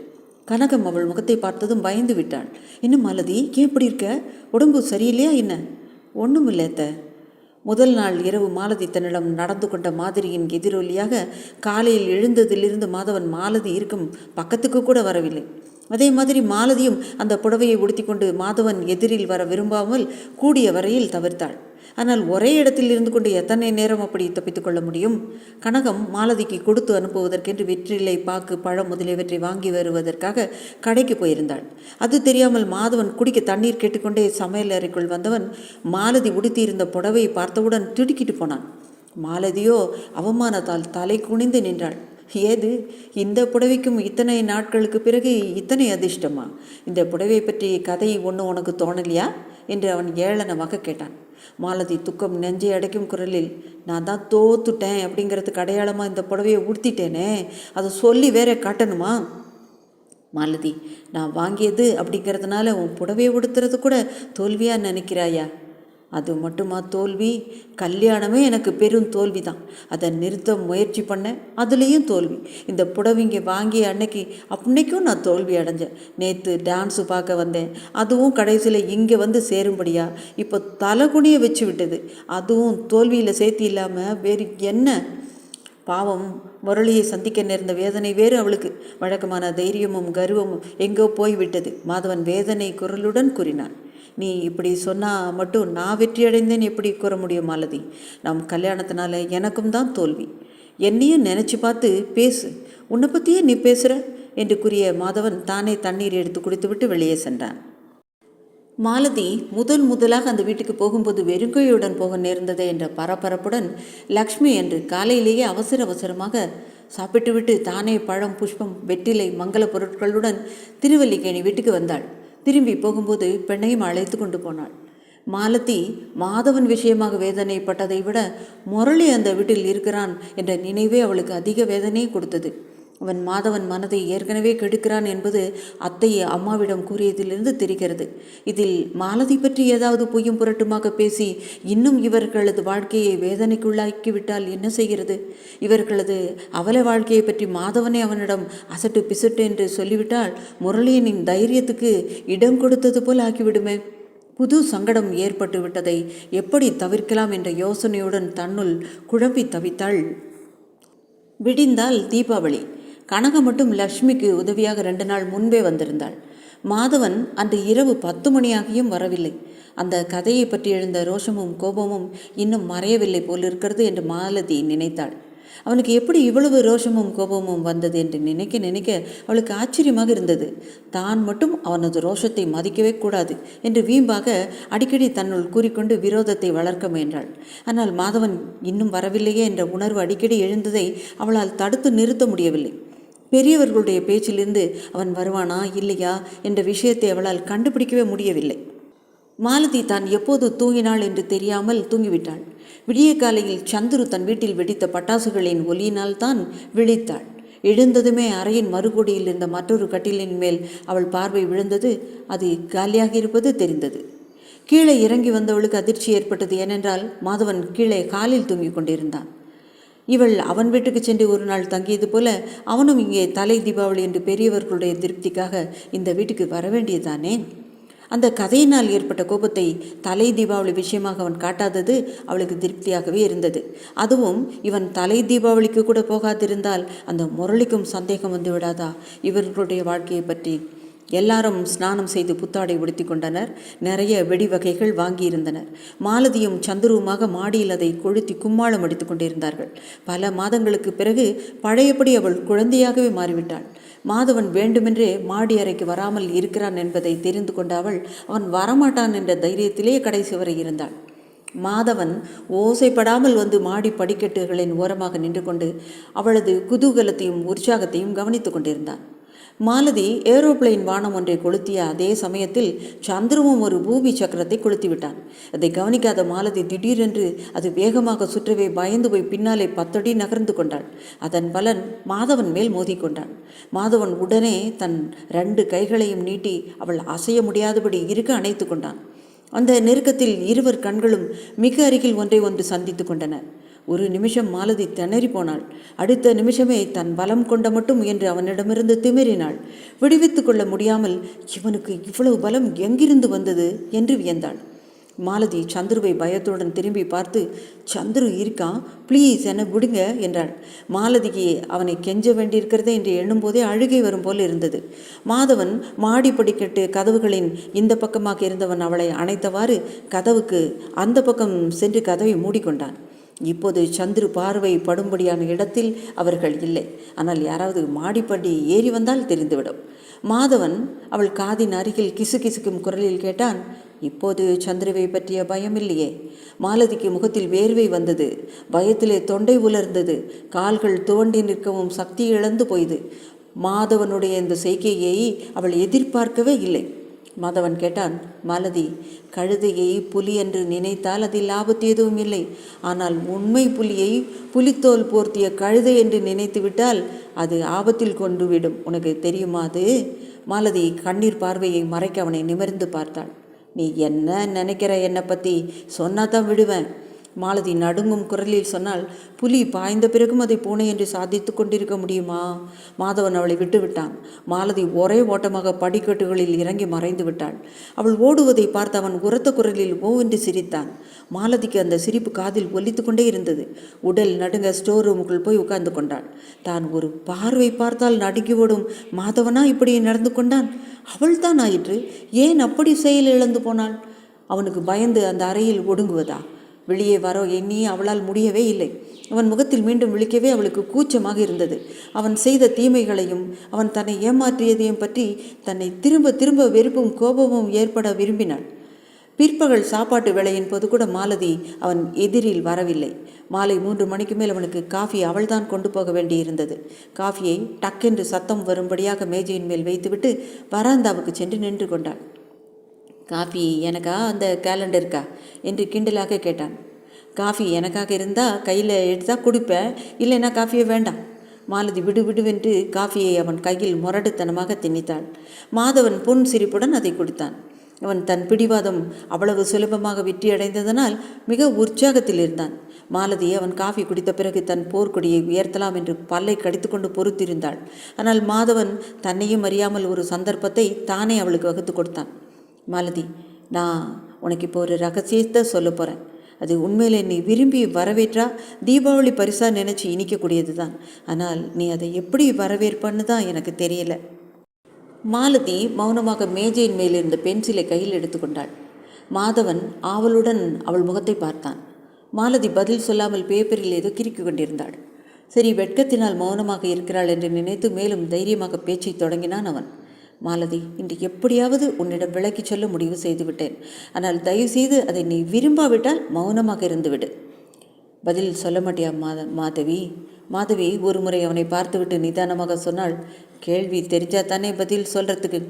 கனகம் அவள் முகத்தை பார்த்ததும் பயந்து விட்டாள். என்ன மாலதி, ஏன் இப்படி இருக்க? உடம்பு சரியில்லையா என்ன? ஒன்றும் இல்லை அத்தை. முதல் நாள் இரவு மாலதி தன்னிடம் நடந்து கொண்ட மாதிரியின் எதிரொலியாக காலையில் எழுந்ததிலிருந்து மாதவன் மாலதி இருக்கும் பக்கத்துக்கு கூட வரவில்லை. அதே மாதிரி மாலதியும் அந்த புடவையை உடுத்தி கொண்டு மாதவன் எதிரில் வர விரும்பாமல் கூடிய வரையில் தவிர்த்தாள். ஆனால் ஒரே இடத்தில் இருந்து கொண்டு எத்தனை நேரம் அப்படி தப்பித்து கொள்ள முடியும்? கனகம் மாலதிக்கு கொடுத்து அனுப்புவதற்கென்று வெற்றிலை, பாக்கு, பழம் முதலியவற்றை வாங்கி வருவதற்காக கடைக்கு போயிருந்தாள். அது தெரியாமல் மாதவன் குடிக்க தண்ணீர் கேட்டுக்கொண்டே சமையல் அறைக்குள் வந்தவன் மாலதி உடுத்தியிருந்த புடவையை பார்த்தவுடன் திடுக்கிட்டு போனான். மாலதியோ அவமானத்தால் தலை குனிந்து நின்றாள். ஏது, இந்த புடவைக்கும் இத்தனை நாட்களுக்கு பிறகு இத்தனை அதிர்ஷ்டமா? இந்த புடவை பற்றி கதை ஒன்றும் உனக்கு தோணலையா என்று அவன் ஏளனமாக கேட்டான். மாலதி துக்கம் நெஞ்சை அடைக்கும் குரலில், நான் தான் தோத்துட்டேன் அப்படிங்கிறதுக்கு அடையாளமாக இந்த புடவையை உடுத்திட்டேனே, அதை சொல்லி வேற காட்டணுமா? மாலதி, நான் வாங்கியது அப்படிங்கிறதுனால உன் புடவையை உடுத்துறது கூட தோல்வியாக நினைக்கிறாயா? அது மட்டுமா தோல்வி? கல்யாணமே எனக்கு பெரும் தோல்வி தான். அதை நிறுத்த முயற்சி பண்ணேன், அதுலேயும் தோல்வி. இந்த புடவைங்க வாங்கிய அன்னைக்கும் நான் தோல்வி அடைஞ்சேன். நேற்று டான்ஸு பார்க்க வந்தேன், அதுவும் கடைசியில் இங்கே வந்து சேரும்படியா இப்போ தலைகுனிய வச்சு விட்டது. அதுவும் தோல்வியில் சேர்த்து இல்லாமல் வேறு என்ன? பாவம், முரளியை சந்திக்க நேர்ந்த வேதனை வேறு அவளுக்கு. வழக்கமான தைரியமும் கர்வமும் எங்கோ போய்விட்டது. மாதவன் வேதனை குரலுடன் கூறினான். நீ இப்படி சொன்னால் மட்டும் நான் வெற்றியடைந்தேன் எப்படி கூற முடியும் மாலதி? நம் கல்யாணத்தினால எனக்கும் தான் தோல்வி. என்னையும் நினச்சி பார்த்து பேசு, உன்னை பற்றியே நீ பேசுகிற என்று கூறிய மாதவன் தானே தண்ணீர் எடுத்து குடித்துவிட்டு வெளியே சென்றான். மாலதி முதலாக அந்த வீட்டுக்கு போகும்போது வெறுங்கையுடன் போக நேர்ந்ததே என்ற பரபரப்புடன் லக்ஷ்மி என்று காலையிலேயே அவசரமாக சாப்பிட்டுவிட்டு தானே பழம், புஷ்பம், வெற்றிலை, மங்கள பொருட்களுடன் திருவல்லிக்கேணி வீட்டுக்கு வந்தாள். திரும்பி போகும்போது பெண்ணையும் அழைத்து கொண்டு போனாள். மாலதி மாதவன் விஷயமாக வேதனைப்பட்டதை விட முரளி அந்த வீட்டில் இருக்கிறான் என்ற நினைவே அவளுக்கு அதிக வேதனையை கொடுத்தது. அவன் மாதவன் மனதை ஏற்கனவே கெடுக்கிறான் என்பது அத்தை அம்மாவிடம் கூறியதிலிருந்து தெரிகிறது. இதில் மாலதி பற்றி ஏதாவது பொய்யும் புரட்டுமாக பேசி இன்னும் இவர்களது வாழ்க்கையை வேதனைக்குள்ளாக்கிவிட்டால் என்ன செய்கிறது? இவர்களது அவல வாழ்க்கையை பற்றி மாதவனே அவனிடம் அசட்டு பிசட்டு என்று சொல்லிவிட்டால் முரளியனின் தைரியத்துக்கு இடம் கொடுத்தது போல் ஆக்கிவிடுமே. புது சங்கடம் ஏற்பட்டு விட்டதை எப்படி தவிர்க்கலாம் என்ற யோசனையுடன் தன்னுள் குழம்பி தவித்தாள். விடிந்தால் தீபாவளி. கனகா மட்டும் லக்ஷ்மிக்கு உதவியாக 2 நாள் முன்பே வந்திருந்தாள். மாதவன் அன்று இரவு 10 மணியாகியும் வரவில்லை. அந்த கதையை பற்றி எழுந்த ரோஷமும் கோபமும் இன்னும் மறையவில்லை போலிருக்கிறது என்று மாலதி நினைத்தாள். அவனுக்கு எப்படி இவ்வளவு ரோஷமும் கோபமும் வந்தது என்று நினைக்க நினைக்க அவளுக்கு ஆச்சரியமாக இருந்தது. தான் மட்டும் அவனது ரோஷத்தை மதிக்கவே கூடாது என்று வீம்பாக அடிக்கடி தன்னுள் கூறிக்கொண்டு விரோதத்தை வளர்க்க முயன்றாள். ஆனால் மாதவன் இன்னும் வரவில்லையே என்ற உணர்வு அடிக்கடி எழுந்ததை அவளால் தடுத்து நிறுத்த முடியவில்லை. பெரியவர்களுடைய பேச்சிலிருந்து அவன் வருவானா இல்லையா என்ற விஷயத்தை அவளால் கண்டுபிடிக்கவே முடியவில்லை. மாலதி தான் எப்போது தூங்கினாள் என்று தெரியாமல் தூங்கிவிட்டாள். விடிய காலையில் சந்துரு தன் வீட்டில் வெடித்த பட்டாசுகளின் ஒலியினால் தான் விழித்தாள். எழுந்ததுமே அறையின் மறுகொடியில் இருந்த மற்றொரு கட்டிலின் மேல் அவள் பார்வை விழுந்தது. அது காலியாக இருப்பது தெரிந்தது. கீழே இறங்கி வந்தவளுக்கு அதிர்ச்சி ஏற்பட்டது. ஏனென்றால் மாதவன் கீழே காலில் தூங்கிக் கொண்டிருந்தான். இவள் அவன் வீட்டுக்கு சென்று ஒரு நாள் தங்கியது போல அவனும் இங்கே தலை தீபாவளி என்று பெரியவர்களுடைய திருப்திக்காக இந்த வீட்டுக்கு வரவேண்டியதானே. அந்த கதையினால் ஏற்பட்ட கோபத்தை தலை தீபாவளி விஷயமாக அவன் காட்டாதது அவளுக்கு திருப்தியாகவே இருந்தது. அதுவும் இவன் தலை தீபாவளிக்கு கூட போகாதிருந்தால் அந்த முரளிக்கும் சந்தேகம் வந்து விடாதா இவர்களுடைய வாழ்க்கையை பற்றி? எல்லாரும் ஸ்நானம் செய்து புத்தாடை உடுத்தி கொண்டனர். நிறைய வெடி வகைகள் வாங்கியிருந்தனர். மாலதியும் சந்துருவுமாக மாடியில் அதை கொளுத்தி கும்மாளம் அடித்து கொண்டிருந்தார்கள். பல மாதங்களுக்கு பிறகு பழையபடி அவள் குழந்தையாகவே மாறிவிட்டாள். மாதவன் வேண்டுமென்றே மாடி அறைக்கு வராமல் இருக்கிறான் என்பதை தெரிந்து கொண்ட அவன் வரமாட்டான் என்ற தைரியத்திலே கடைசி வரை இருந்தாள். மாதவன் ஓசைப்படாமல் வந்து மாடி படிக்கட்டுகளின் ஓரமாக நின்று கொண்டு அவளது குதூகலத்தையும் உற்சாகத்தையும் கவனித்து கொண்டிருந்தான். மாலதி ஏரோப்ளைன் வானம் ஒன்றை கொளுத்திய அதே சமயத்தில் சந்துருவும் ஒரு பூமி சக்கரத்தை கொளுத்திவிட்டான். அதை கவனிக்காத மாலதி திடீரென்று அது வேகமாக சுற்றவே பயந்து போய் பின்னாலே 10 அடி நகர்ந்து கொண்டாள். அதன் பலன் மாதவன் மேல் மோதிக்கொண்டான். மாதவன் உடனே தன் 2 கைகளையும் நீட்டி அவள் அசைய முடியாதபடி இருக்க அணைத்து கொண்டான். அந்த நெருக்கத்தில் இருவர் கண்களும் மிக அருகில் ஒன்றை ஒன்று சந்தித்து கொண்டன. ஒரு நிமிஷம் மாலதி திணறி போனாள். அடுத்த நிமிஷமே தன் பலம் கொண்ட மட்டும் முயன்று அவனிடமிருந்து திமிரினாள். விடுவித்து கொள்ள முடியாமல் இவனுக்கு இவ்வளவு பலம் எங்கிருந்து வந்தது என்று வியந்தாள். மாலதி சந்துருவை பயத்துடன் திரும்பி பார்த்து, சந்துரு இருக்கான், ப்ளீஸ் என்னை விடுங்க என்றாள். மாலதிக்கு அவனை கெஞ்ச வேண்டியிருக்கிறதே என்று எண்ணும்போதே அழுகை வரும் போல் இருந்தது. மாதவன் மாடி படிக்கட்டு கதவுகளின் இந்த பக்கமாக இருந்தவன் அவளை அணைத்தவாறு கதவுக்கு அந்த பக்கம் சென்று கதவை மூடிக்கொண்டான். இப்போது சந்துரு பார்வை படும்படியான இடத்தில் அவர்கள் இல்லை. ஆனால் யாராவது மாடிப்படி ஏறி வந்தால் தெரிந்துவிடும். மாதவன் அவள் காதின் அருகில் கிசுகிசுக்கும் குரலில் கேட்டான், இப்போது சந்துருவை பற்றிய பயம் இல்லையே? மாலதிக்கு முகத்தில் வேர்வை வந்தது. பயத்திலே தொண்டை உலர்ந்தது. கால்கள் துவண்டி நிற்கவும் சக்தி இழந்து போய்து. மாதவனுடைய இந்த செய்கையை அவள் எதிர்பார்க்கவே இல்லை. மாதவன் கேட்டான், மாலதி, கழுதையை புலி என்று நினைத்தால் அதில் ஆபத்து எதுவும் இல்லை. ஆனால் உண்மை புலியை புலித்தோல் போர்த்திய கழுதை என்று நினைத்து விட்டால் அது ஆபத்தில் கொண்டு விடும். உனக்கு தெரியுமா அது? மாலதி கண்ணீர் பார்வையை மறைக்க அவனை நிமிர்ந்து பார்த்தாள். நீ என்ன நினைக்கிற என்னை பற்றி? சொன்னாதான் விடுவேன். மாலதி நடுங்கும் குரலில் சொன்னால், புலி பாய்ந்த பிறகும் அதை பூனை என்று சாதித்து கொண்டிருக்க முடியுமா? மாதவன் அவளை விட்டுவிட்டான். மாலதி ஒரே ஓட்டமாக படிக்கட்டுகளில் இறங்கி மறைந்து விட்டாள். அவள் ஓடுவதை பார்த்து அவன் உரத்த குரலில் ஓவென்று சிரித்தான். மாலதிக்கு அந்த சிரிப்பு காதில் ஒலித்து கொண்டே இருந்தது. உடல் நடுங்க ஸ்டோர் ரூமுக்குள் போய் உட்கார்ந்து கொண்டாள். தான் ஒரு பார்வை பார்த்தால் நடுங்கி ஓடும் மாதவனா இப்படி நடந்து கொண்டான்? அவள் தான் ஆயிற்று. ஏன் அப்படி செயல் இழந்து போனாள்? அவனுக்கு பயந்து அந்த அறையில் ஒடுங்குவதா? வெளியே வர எண்ணி அவளால் முடியவே இல்லை. அவன் முகத்தில் மீண்டும் விழிக்கவே அவளுக்கு கூச்சமாக இருந்தது. அவன் செய்த தீமைகளையும் அவன் தன்னை ஏமாற்றியதையும் பற்றி தன்னை திரும்ப திரும்ப வெறுப்பும் கோபமும் ஏற்பட விரும்பினாள். பிற்பகல் சாப்பாட்டு வேளையின் போது கூட மாலதி அவன் எதிரில் வரவில்லை. மாலை 3 மணிக்கு மேல் அவனுக்கு காஃபி அவள்தான் கொண்டு போக வேண்டியிருந்தது. காஃபியை டக்கென்று சத்தம் வரும்படியாக மேஜையின் மேல் வைத்துவிட்டு வராந்தாவுக்கு சென்று நின்று கொண்டாள். காஃபி எனக்கா, அந்த கேலண்டருக்கா என்று கிண்டலாக கேட்டான். காஃபி எனக்காக இருந்தால் கையில் எடுத்தா குடிப்பேன், இல்லைன்னா காஃபியே வேண்டாம். மாலதி விடுவிடுவென்று காஃபியை அவன் கையில் முரடுத்தனமாக திணித்தாள். மாதவன் புன் சிரிப்புடன் அதை குடித்தான். அவன் தன் பிடிவாதம் அவ்வளவு சுலபமாக வெற்றியடைந்ததனால் மிக உற்சாகத்தில் இருந்தான். மாலதி அவன் காஃபி குடித்த பிறகு தன் போர்க்கொடியை உயர்த்தலாம் என்று பல்லை கடித்துக்கொண்டு பொறுத்திருந்தாள். ஆனால் மாதவன் தன்னையும் அறியாமல் ஒரு சந்தர்ப்பத்தை தானே அவளுக்கு வகுத்து கொடுத்தான். மாலதி, நான் உனக்கு இப்போ ஒரு ரகசியத்தை சொல்ல போகிறேன். அது உண்மையிலே நீ விரும்பி வரவேற்றா தீபாவளி பரிசாக நினச்சி இனிக்கக்கூடியது தான். ஆனால் நீ அதை எப்படி வரவேற்பான்னு தான் எனக்கு தெரியல. மாலதி மௌனமாக மேஜையின் மேலிருந்த பென்சிலை கையில் எடுத்துக்கொண்டாள். மாதவன் ஆவலுடன் அவள் முகத்தை பார்த்தான். மாலதி பதில் சொல்லாமல் பேப்பரில் ஏதோ கிறுக்கி கொண்டிருந்தாள். சரி, வெட்கத்தினால் மௌனமாக இருக்கிறாள் என்று நினைத்து மேலும் தைரியமாக பேச்சை தொடங்கினான் அவன். மாலதி, இன்று எப்படியாவது உன்னிடம் விளக்கி சொல்ல முடிவு செய்துவிட்டேன். ஆனால் தயவுசெய்து அதை நீ விரும்பாவிட்டால் மௌனமாக இருந்துவிடு. பதில் சொல்ல மாட்டியா மாதவி? மாதவி ஒரு முறை அவனை பார்த்துவிட்டு நிதானமாக சொன்னாள். கேள்வி தெரிஞ்சா தானே பதில் சொல்கிறதுக்கு.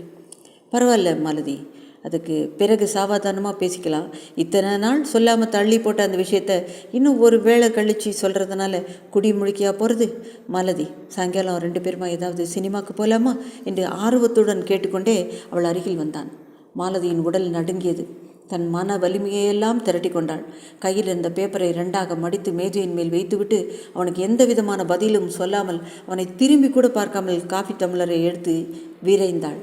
பரவாயில்ல மாலதி, அதுக்கு பிறகு சாவதானமாக பேசிக்கலாம். இத்தனை நாள் சொல்லாமல் தள்ளி போட்ட அந்த விஷயத்த இன்னும் ஒரு வேளை கழித்து சொல்கிறதுனால குடி முழுக்கியா போகிறது? மாலதி, சாயங்காலம் 2 பேருமா ஏதாவது சினிமாவுக்கு போகலாமா என்று ஆர்வத்துடன் கேட்டுக்கொண்டே அவள் அருகில் வந்தான். மாலதியின் உடல் நடுங்கியது. தன் மன வலிமையெல்லாம் திரட்டி கொண்டாள். கையில் இருந்த பேப்பரை 2ஆக மடித்து மேஜையின் மேல் வைத்துவிட்டு அவனுக்கு எந்த விதமான பதிலும் சொல்லாமல் அவனை திரும்பி கூட பார்க்காமல் காஃபி டம்ளரை எடுத்து விரைந்தாள்.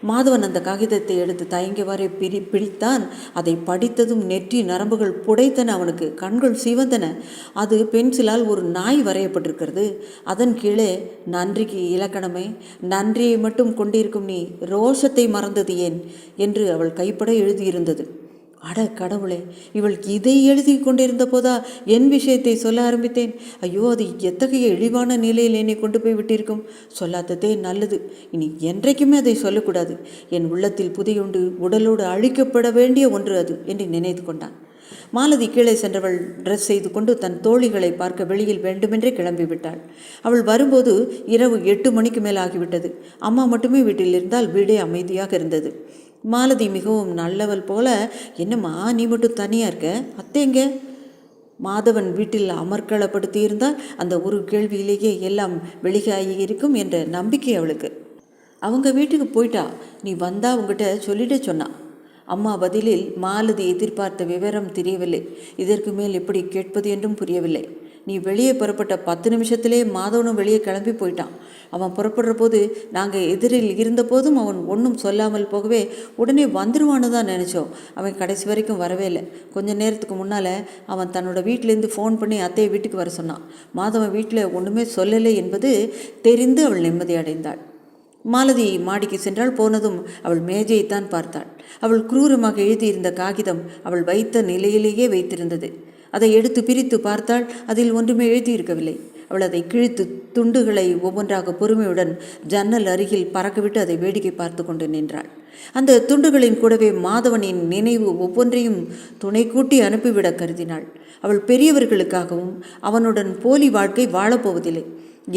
மாதவன் அந்த காகிதத்தை எடுத்து தயங்கியவாறே பிடித்தான். அதை படித்ததும் நெற்றி நரம்புகள் புடைத்தன. அவனுக்கு கண்கள் சிவந்தன. அது பென்சிலால் ஒரு நாய் வரையப்பட்டிருக்கிறது. அதன் கீழே நன்றிக்கு இலக்கணமே, நன்றியை மட்டும் கொண்டிருக்கும் நீ ரோஷத்தை மறந்தது ஏன் என்று அவள் கைப்பட எழுதியிருந்தது. அட கடவுளே, இவள் இதை எழுதி கொண்டிருந்த போதா என் விஷயத்தை சொல்ல ஆரம்பித்தேன். ஐயோ, அது எத்தகைய இழிவான நிலையில் என்னை கொண்டு போய் விட்டிருக்கும். சொல்லாததே நல்லது. இனி என்றைக்குமே அதை சொல்லக்கூடாது. என் உள்ளத்தில் புதையுண்டு உடலோடு அழிக்கப்பட வேண்டிய ஒன்று அது என்று நினைத்து கொண்டான். மாலதி கீழே சென்றவள் ட்ரெஸ் செய்து கொண்டு தன் தோழிகளை பார்க்க வெளியில் வேண்டுமென்றே கிளம்பிவிட்டாள். அவள் வரும்போது இரவு 8 மணிக்கு மேல் ஆகிவிட்டது. அம்மா மட்டுமே வீட்டில் இருந்தால் வீடே அமைதியாக இருந்தது. மாலதி மிகவும் நல்லவள் போல, என்னம்மா நீ மட்டும் தனியாக இருக்க, அத்தேங்க? மாதவன் வீட்டில் அமர்க்களப்படுத்தி இருந்தால் அந்த ஒரு கேள்வியிலேயே எல்லாம் வெளியாகி இருக்கும் என்ற நம்பிக்கை அவளுக்கு. அவங்க வீட்டுக்கு போயிட்டா, நீ வந்தா உங்ககிட்ட சொல்லிட சொன்னா. அம்மா பதிலில் மாலதி எதிர்பார்த்த விவரம் தெரியவில்லை. இதற்கு மேல் எப்படி கேட்பது என்றும் புரியவில்லை. நீ வெளியே புறப்பட்ட 10 நிமிஷத்திலே மாதவனும் வெளியே கிளம்பி போயிட்டான். அவன் புறப்படுற போது நாங்கள் எதிரில் இருந்தபோதும் அவன் ஒன்றும் சொல்லாமல் போகவே உடனே வந்துடுவான்னு தான் நினச்சோம். அவன் கடைசி வரைக்கும் வரவே இல்லை. கொஞ்ச நேரத்துக்கு முன்னால் அவன் தன்னோட வீட்டிலேருந்து ஃபோன் பண்ணி அத்தையை வீட்டுக்கு வர சொன்னான். மாதவன் வீட்டில் ஒன்றுமே சொல்லலை என்பது தெரிந்து அவள் நிம்மதி அடைந்தாள். மாலதி மாடிக்கு சென்றால் போனதும் அவள் மேஜையைத்தான் பார்த்தாள். அவள் குரூரமாக எழுதியிருந்த காகிதம் அவள் வைத்த நிலையிலேயே வைத்திருந்தது. அதை எடுத்து பிரித்து பார்த்தாள். அதில் ஒன்றுமே எழுதியிருக்கவில்லை. அவள் அதை கிழித்து துண்டுகளை ஒவ்வொன்றாக பொறுமையுடன் ஜன்னல் அருகில் பறக்கவிட்டு அதை வேடிக்கை பார்த்து கொண்டு நின்றாள். அந்த துண்டுகளின் கூடவே மாதவனின் நினைவு ஒவ்வொன்றையும் துணை கூட்டி அனுப்பிவிட கருதினாள். அவள் பெரியவர்களுக்காகவும் அவனுடன் போலி வாழ்க்கை வாழப்போவதில்லை.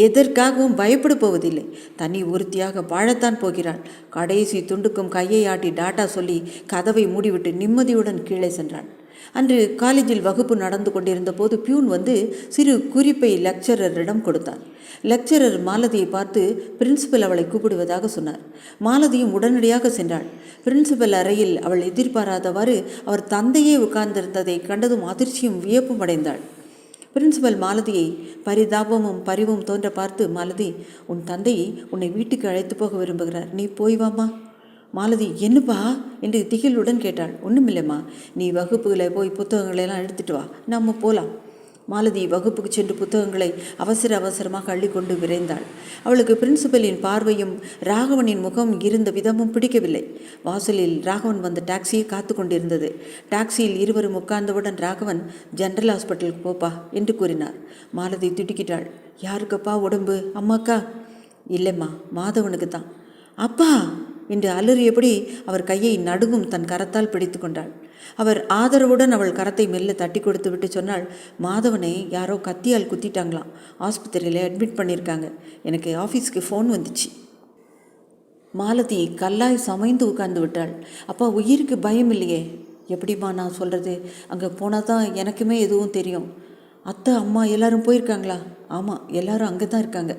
எதற்காகவும் பயப்பட போவதில்லை. தனி ஒருத்தியாக வாழத்தான் போகிறாள். கடைசி துண்டுக்கும் கையை ஆட்டி டாட்டா சொல்லி கதவை மூடிவிட்டு நிம்மதியுடன் கீழே சென்றாள். அன்று காலேஜில் வகுப்பு நடந்து கொண்டிருந்த போது பியூன் வந்து சிறு குறிப்பை லெக்சரரிடம் கொடுத்தான். லெக்சரர் மாலதியை பார்த்து பிரின்சிபல் அவளை கூப்பிடுவதாக சொன்னார். மாலதியும் உடனடியாக சென்றாள். பிரின்சிபல் அறையில் அவள் எதிர்பாராதவாறு அவர் தந்தையே உட்கார்ந்திருந்ததை கண்டதும் அதிர்ச்சியும் வியப்பும் அடைந்தாள். பிரின்சிபல் மாலதியை பரிதாபமும் பரிவும் தோன்ற பார்த்து, மாலதி, உன் தந்தை உன்னை வீட்டுக்கு அழைத்து போக விரும்புகிறார். நீ போய் வாமா. மாலதி, என்னப்பா என்று திகிலுடன் கேட்டாள். ஒன்றுமில்லைம்மா, நீ வகுப்புகளை போய் புத்தகங்களெல்லாம் எடுத்துட்டு வா, நம்ம போகலாம். மாலதி வகுப்புக்கு சென்று புத்தகங்களை அவசரமாக அள்ளிக்கொண்டு விரைந்தாள். அவளுக்கு பிரின்சிபலின் பார்வையும் ராகவனின் முகம் இருந்த விதமும் பிடிக்கவில்லை. வாசலில் ராகவன் வந்த டாக்ஸியை காத்து கொண்டிருந்தது. டாக்ஸியில் இருவரும் உட்கார்ந்தவுடன் ராகவன், ஜெனரல் ஹாஸ்பிட்டலுக்கு போப்பா என்று கூறினார். மாலதி திடுக்கிட்டாள். யாருக்கப்பா உடம்பு? அம்மாக்கா? இல்லைம்மா, மாதவனுக்கு தான். அப்பா என்று அலறியபடி அவர் கையை நடுங்கும் தன் கரத்தால் பிடித்து கொண்டாள். அவர் ஆதரவுடன் அவள் கரத்தை மெல்ல தட்டி கொடுத்து விட்டு சொன்னாள், மாதவனை யாரோ கத்தியால் குத்திட்டாங்களாம், ஆஸ்பத்திரியில் அட்மிட் பண்ணியிருக்காங்க. எனக்கு ஆஃபீஸுக்கு ஃபோன் வந்துச்சு. மாலதி கல்லாய் சமைந்து உட்கார்ந்து விட்டாள். அப்பா, உயிருக்கு பயம் இல்லையே? எப்படிம்மா நான் சொல்கிறது? அங்கே போனால் தான் எனக்குமே எதுவும் தெரியும். அத்தை அம்மா எல்லாரும் போயிருக்காங்களா? ஆமாம், எல்லாரும் அங்கே தான் இருக்காங்க.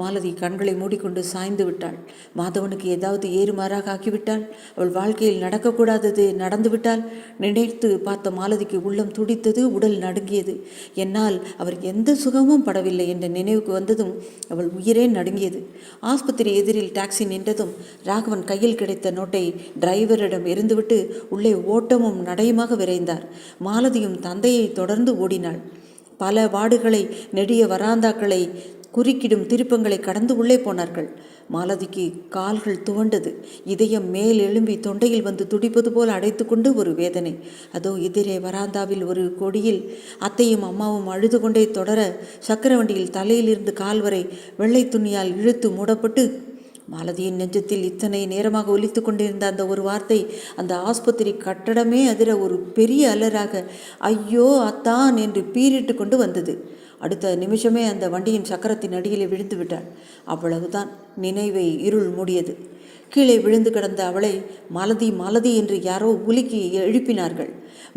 மாலதி கண்களை மூடிக்கொண்டு சாய்ந்து விட்டாள். மாதவனுக்கு ஏதாவது ஏறுமாறாக ஆக்கிவிட்டாள். அவள் வாழ்க்கையில் நடக்கக்கூடாதது நடந்து விட்டால் நினைத்து பார்த்த மாலதிக்கு உள்ளம் துடித்தது, உடல் நடுங்கியது. என்னால் அவர் எந்த சுகமும் படவில்லை என்ற நினைவுக்கு வந்ததும் அவள் உயிரே நடுங்கியது. ஆஸ்பத்திரி எதிரில் டாக்ஸி நின்றதும் ராகவன் கையில் கிடைத்த நோட்டை டிரைவரிடம் இருந்துவிட்டு உள்ளே ஓட்டமும் நடையுமாக விரைந்தார். மாலதியும் தந்தையை தொடர்ந்து ஓடினாள். பல வார்டுகளை, நெடிய வராந்தாக்களை, குறுக்கிடும் திருப்பங்களை கடந்து உள்ளே போனார்கள். மாலதிக்கு கால்கள் துவண்டது. இதயம் மேல் எழும்பி தொண்டையில் வந்து துடிப்பது போல் அடைத்து கொண்டு ஒரு வேதனை. அதோ எதிரே வராந்தாவில் ஒரு கொடியில் அத்தையும் அம்மாவும் அழுது கொண்டே தொடர, சக்கரவண்டியில் தலையிலிருந்து கால் வரை வெள்ளை துணியால் இழுத்து மூடப்பட்டு மாலதியின் நெஞ்சத்தில் இத்தனை நேரமாக ஒலித்து கொண்டிருந்த அந்த ஒரு வார்த்தை அந்த ஆஸ்பத்திரி கட்டடமே அதிர ஒரு பெரிய அலராக ஐயோ அத்தான் என்று பீறிட்டு கொண்டு வந்தது. அடுத்த நிமிஷமே அந்த வண்டியின் சக்கரத்தின் அடியிலே விழுந்து விட்டாள். அவ்வளவுதான், நினைவை இருள் மூடியது. கீழே விழுந்து கிடந்த அவளை மாலதி மாலதி என்று யாரோ உலுக்கி எழுப்பினார்கள்.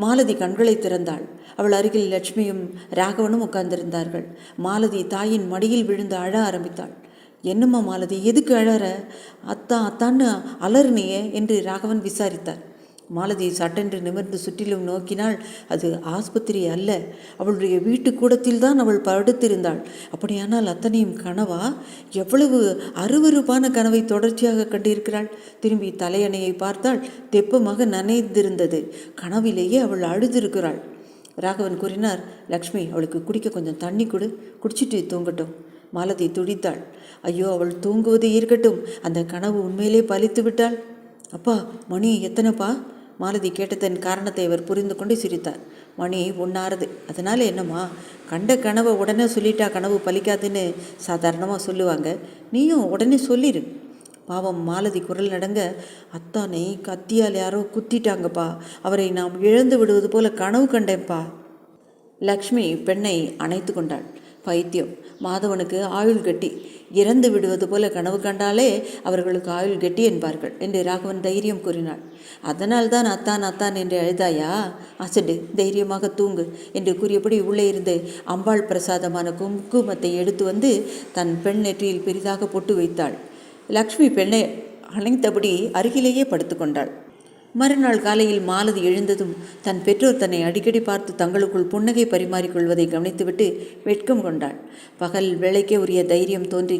மாலதி கண்களை திறந்தாள். அவள் அருகில் லட்சுமியும் ராகவனும் உட்கார்ந்திருந்தார்கள். மாலதி தாயின் மடியில் விழுந்து அழ ஆரம்பித்தாள். என்னம்மா மாலதி, எதுக்கு அழற? அத்தான்னு அலறுனியே என்று ராகவன் விசாரித்தார். மாலதி சட்டென்று நிமிர்ந்து சுற்றிலும் நோக்கினாள். அது ஆஸ்பத்திரி அல்ல, அவளுடைய வீட்டு கூடத்தில் தான் அவள் படுத்திருந்தாள். அப்படியானால் அத்தனையும் கனவா? எவ்வளவு அருவருப்பான கனவை தொடர்ச்சியாக கண்டிருக்கிறாள். திரும்பி தலையணையை பார்த்தாள். தெப்பமாக நனைந்திருந்தது. கனவிலேயே அவள் அழுதிருக்கிறாள். ராகவன் கூறினார், லக்ஷ்மி, அவளுக்கு குடிக்க கொஞ்சம் தண்ணி கொடு, குடிச்சிட்டு தூங்கட்டும். மாலதி துடித்தாள். ஐயோ, அவள் தூங்குவது இருக்கட்டும், அந்த கனவு உண்மையிலே பலித்து விட்டாள். அப்பா, மணி எத்தனைப்பா? மாலதி கேட்டதன் காரணத்தை அவர் புரிந்து கொண்டு சிரித்தார். மணி 1:06. அதனால் என்னம்மா, கண்ட கனவை உடனே சொல்லிட்டா கனவு பலிக்காதுன்னு சாதாரணமாக சொல்லுவாங்க. நீயும் உடனே சொல்லிடு. பாவம் மாலதி குரல் நடங்க, அத்தானை கத்தியால் யாரோ குத்திட்டாங்கப்பா, அவரை நாம் இழந்து விடுவது போல கனவு கண்டேன்ப்பா. லக்ஷ்மி பெண்ணை அணைத்து கொண்டாள். பைத்தியம், மாதவனுக்கு ஆயுள் கட்டி, இறந்து விடுவது போல கனவு கண்டாலே அவர்களுக்கு ஆயுள் கட்டி என்பார்கள் என்று ராகவன் தைரியம் கூறினாள். அதனால்தான் அத்தான் அத்தான் என்று அழுதாயா? அசடு, தைரியமாக தூங்கு என்று கூறியபடி உள்ளே இருந்து அம்பாள் பிரசாதமான குங்குமத்தை எடுத்து வந்து தன் பெண் நெற்றியில் பெரிதாக பொட்டு வைத்தாள். லக்ஷ்மி பெண்ணை அணைத்தபடி அருகிலேயே படுத்து கொண்டாள். மறுநாள் காலையில் மாலதி எழுந்ததும் தன் பெற்றோர் தன்னை அடிக்கடி பார்த்து தங்களுக்குள் புன்னகை பரிமாறிக்கொள்வதை கவனித்துவிட்டு வெட்கம் கொண்டாள். பகல் வேளைக்கே உரிய தைரியம் தோன்றி